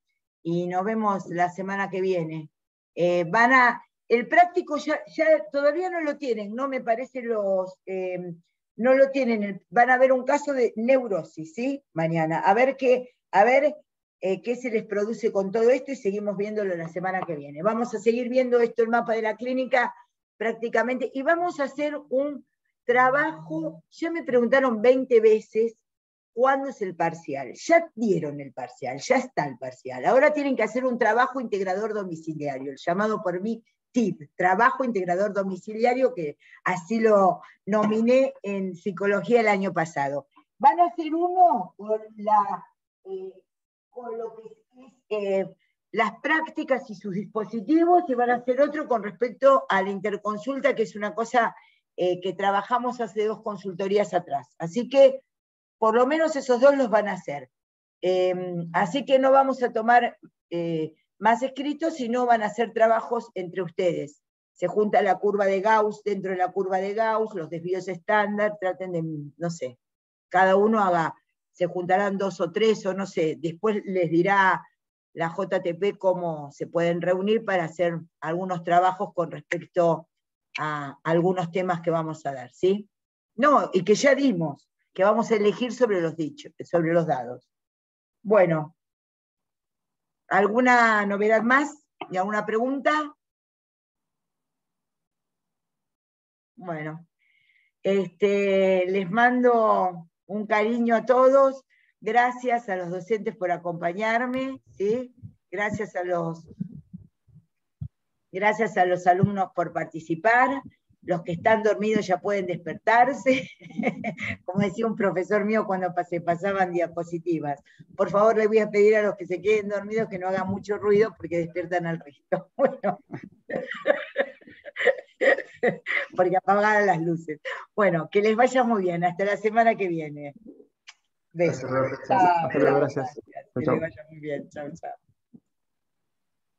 y nos vemos la semana que viene. El práctico ya todavía no lo tienen, no me parece no lo tienen, van a ver un caso de neurosis, ¿sí? Mañana, a ver qué se les produce con todo esto y seguimos viéndolo la semana que viene. Vamos a seguir viendo esto, el mapa de la clínica prácticamente, y vamos a hacer un trabajo, ya me preguntaron 20 veces, ¿cuándo es el parcial? Ya dieron el parcial, ya está el parcial. Ahora tienen que hacer un trabajo integrador domiciliario, el llamado por mí TIP, Trabajo Integrador Domiciliario, que así lo nominé en psicología el año pasado. Van a hacer uno con lo que es las prácticas y sus dispositivos, y van a hacer otro con respecto a la interconsulta, que es una cosa que trabajamos hace 2 consultorías atrás. Así que por lo menos esos 2 los van a hacer. Así que no vamos a tomar más escritos, sino van a hacer trabajos entre ustedes. Se junta la curva de Gauss dentro de la curva de Gauss, los desvíos estándar, traten de, no sé, cada uno se juntarán 2 o 3, o no sé, después les dirá la JTP cómo se pueden reunir para hacer algunos trabajos con respecto a algunos temas que vamos a dar, ¿sí? No, y que ya dimos, que vamos a elegir sobre los dichos, sobre los dados. Bueno, ¿alguna novedad más? ¿Y alguna pregunta? Bueno, les mando un cariño a todos. Gracias a los docentes por acompañarme, ¿sí? Gracias a los alumnos por participar. Los que están dormidos ya pueden despertarse. Como decía un profesor mío cuando se pasaban diapositivas. Por favor, les voy a pedir a los que se queden dormidos que no hagan mucho ruido porque despiertan al resto. Bueno. Porque apagaron las luces. Bueno, que les vaya muy bien. Hasta la semana que viene. Besos. Hasta luego, gracias. Que les vaya muy bien. Chao, chao.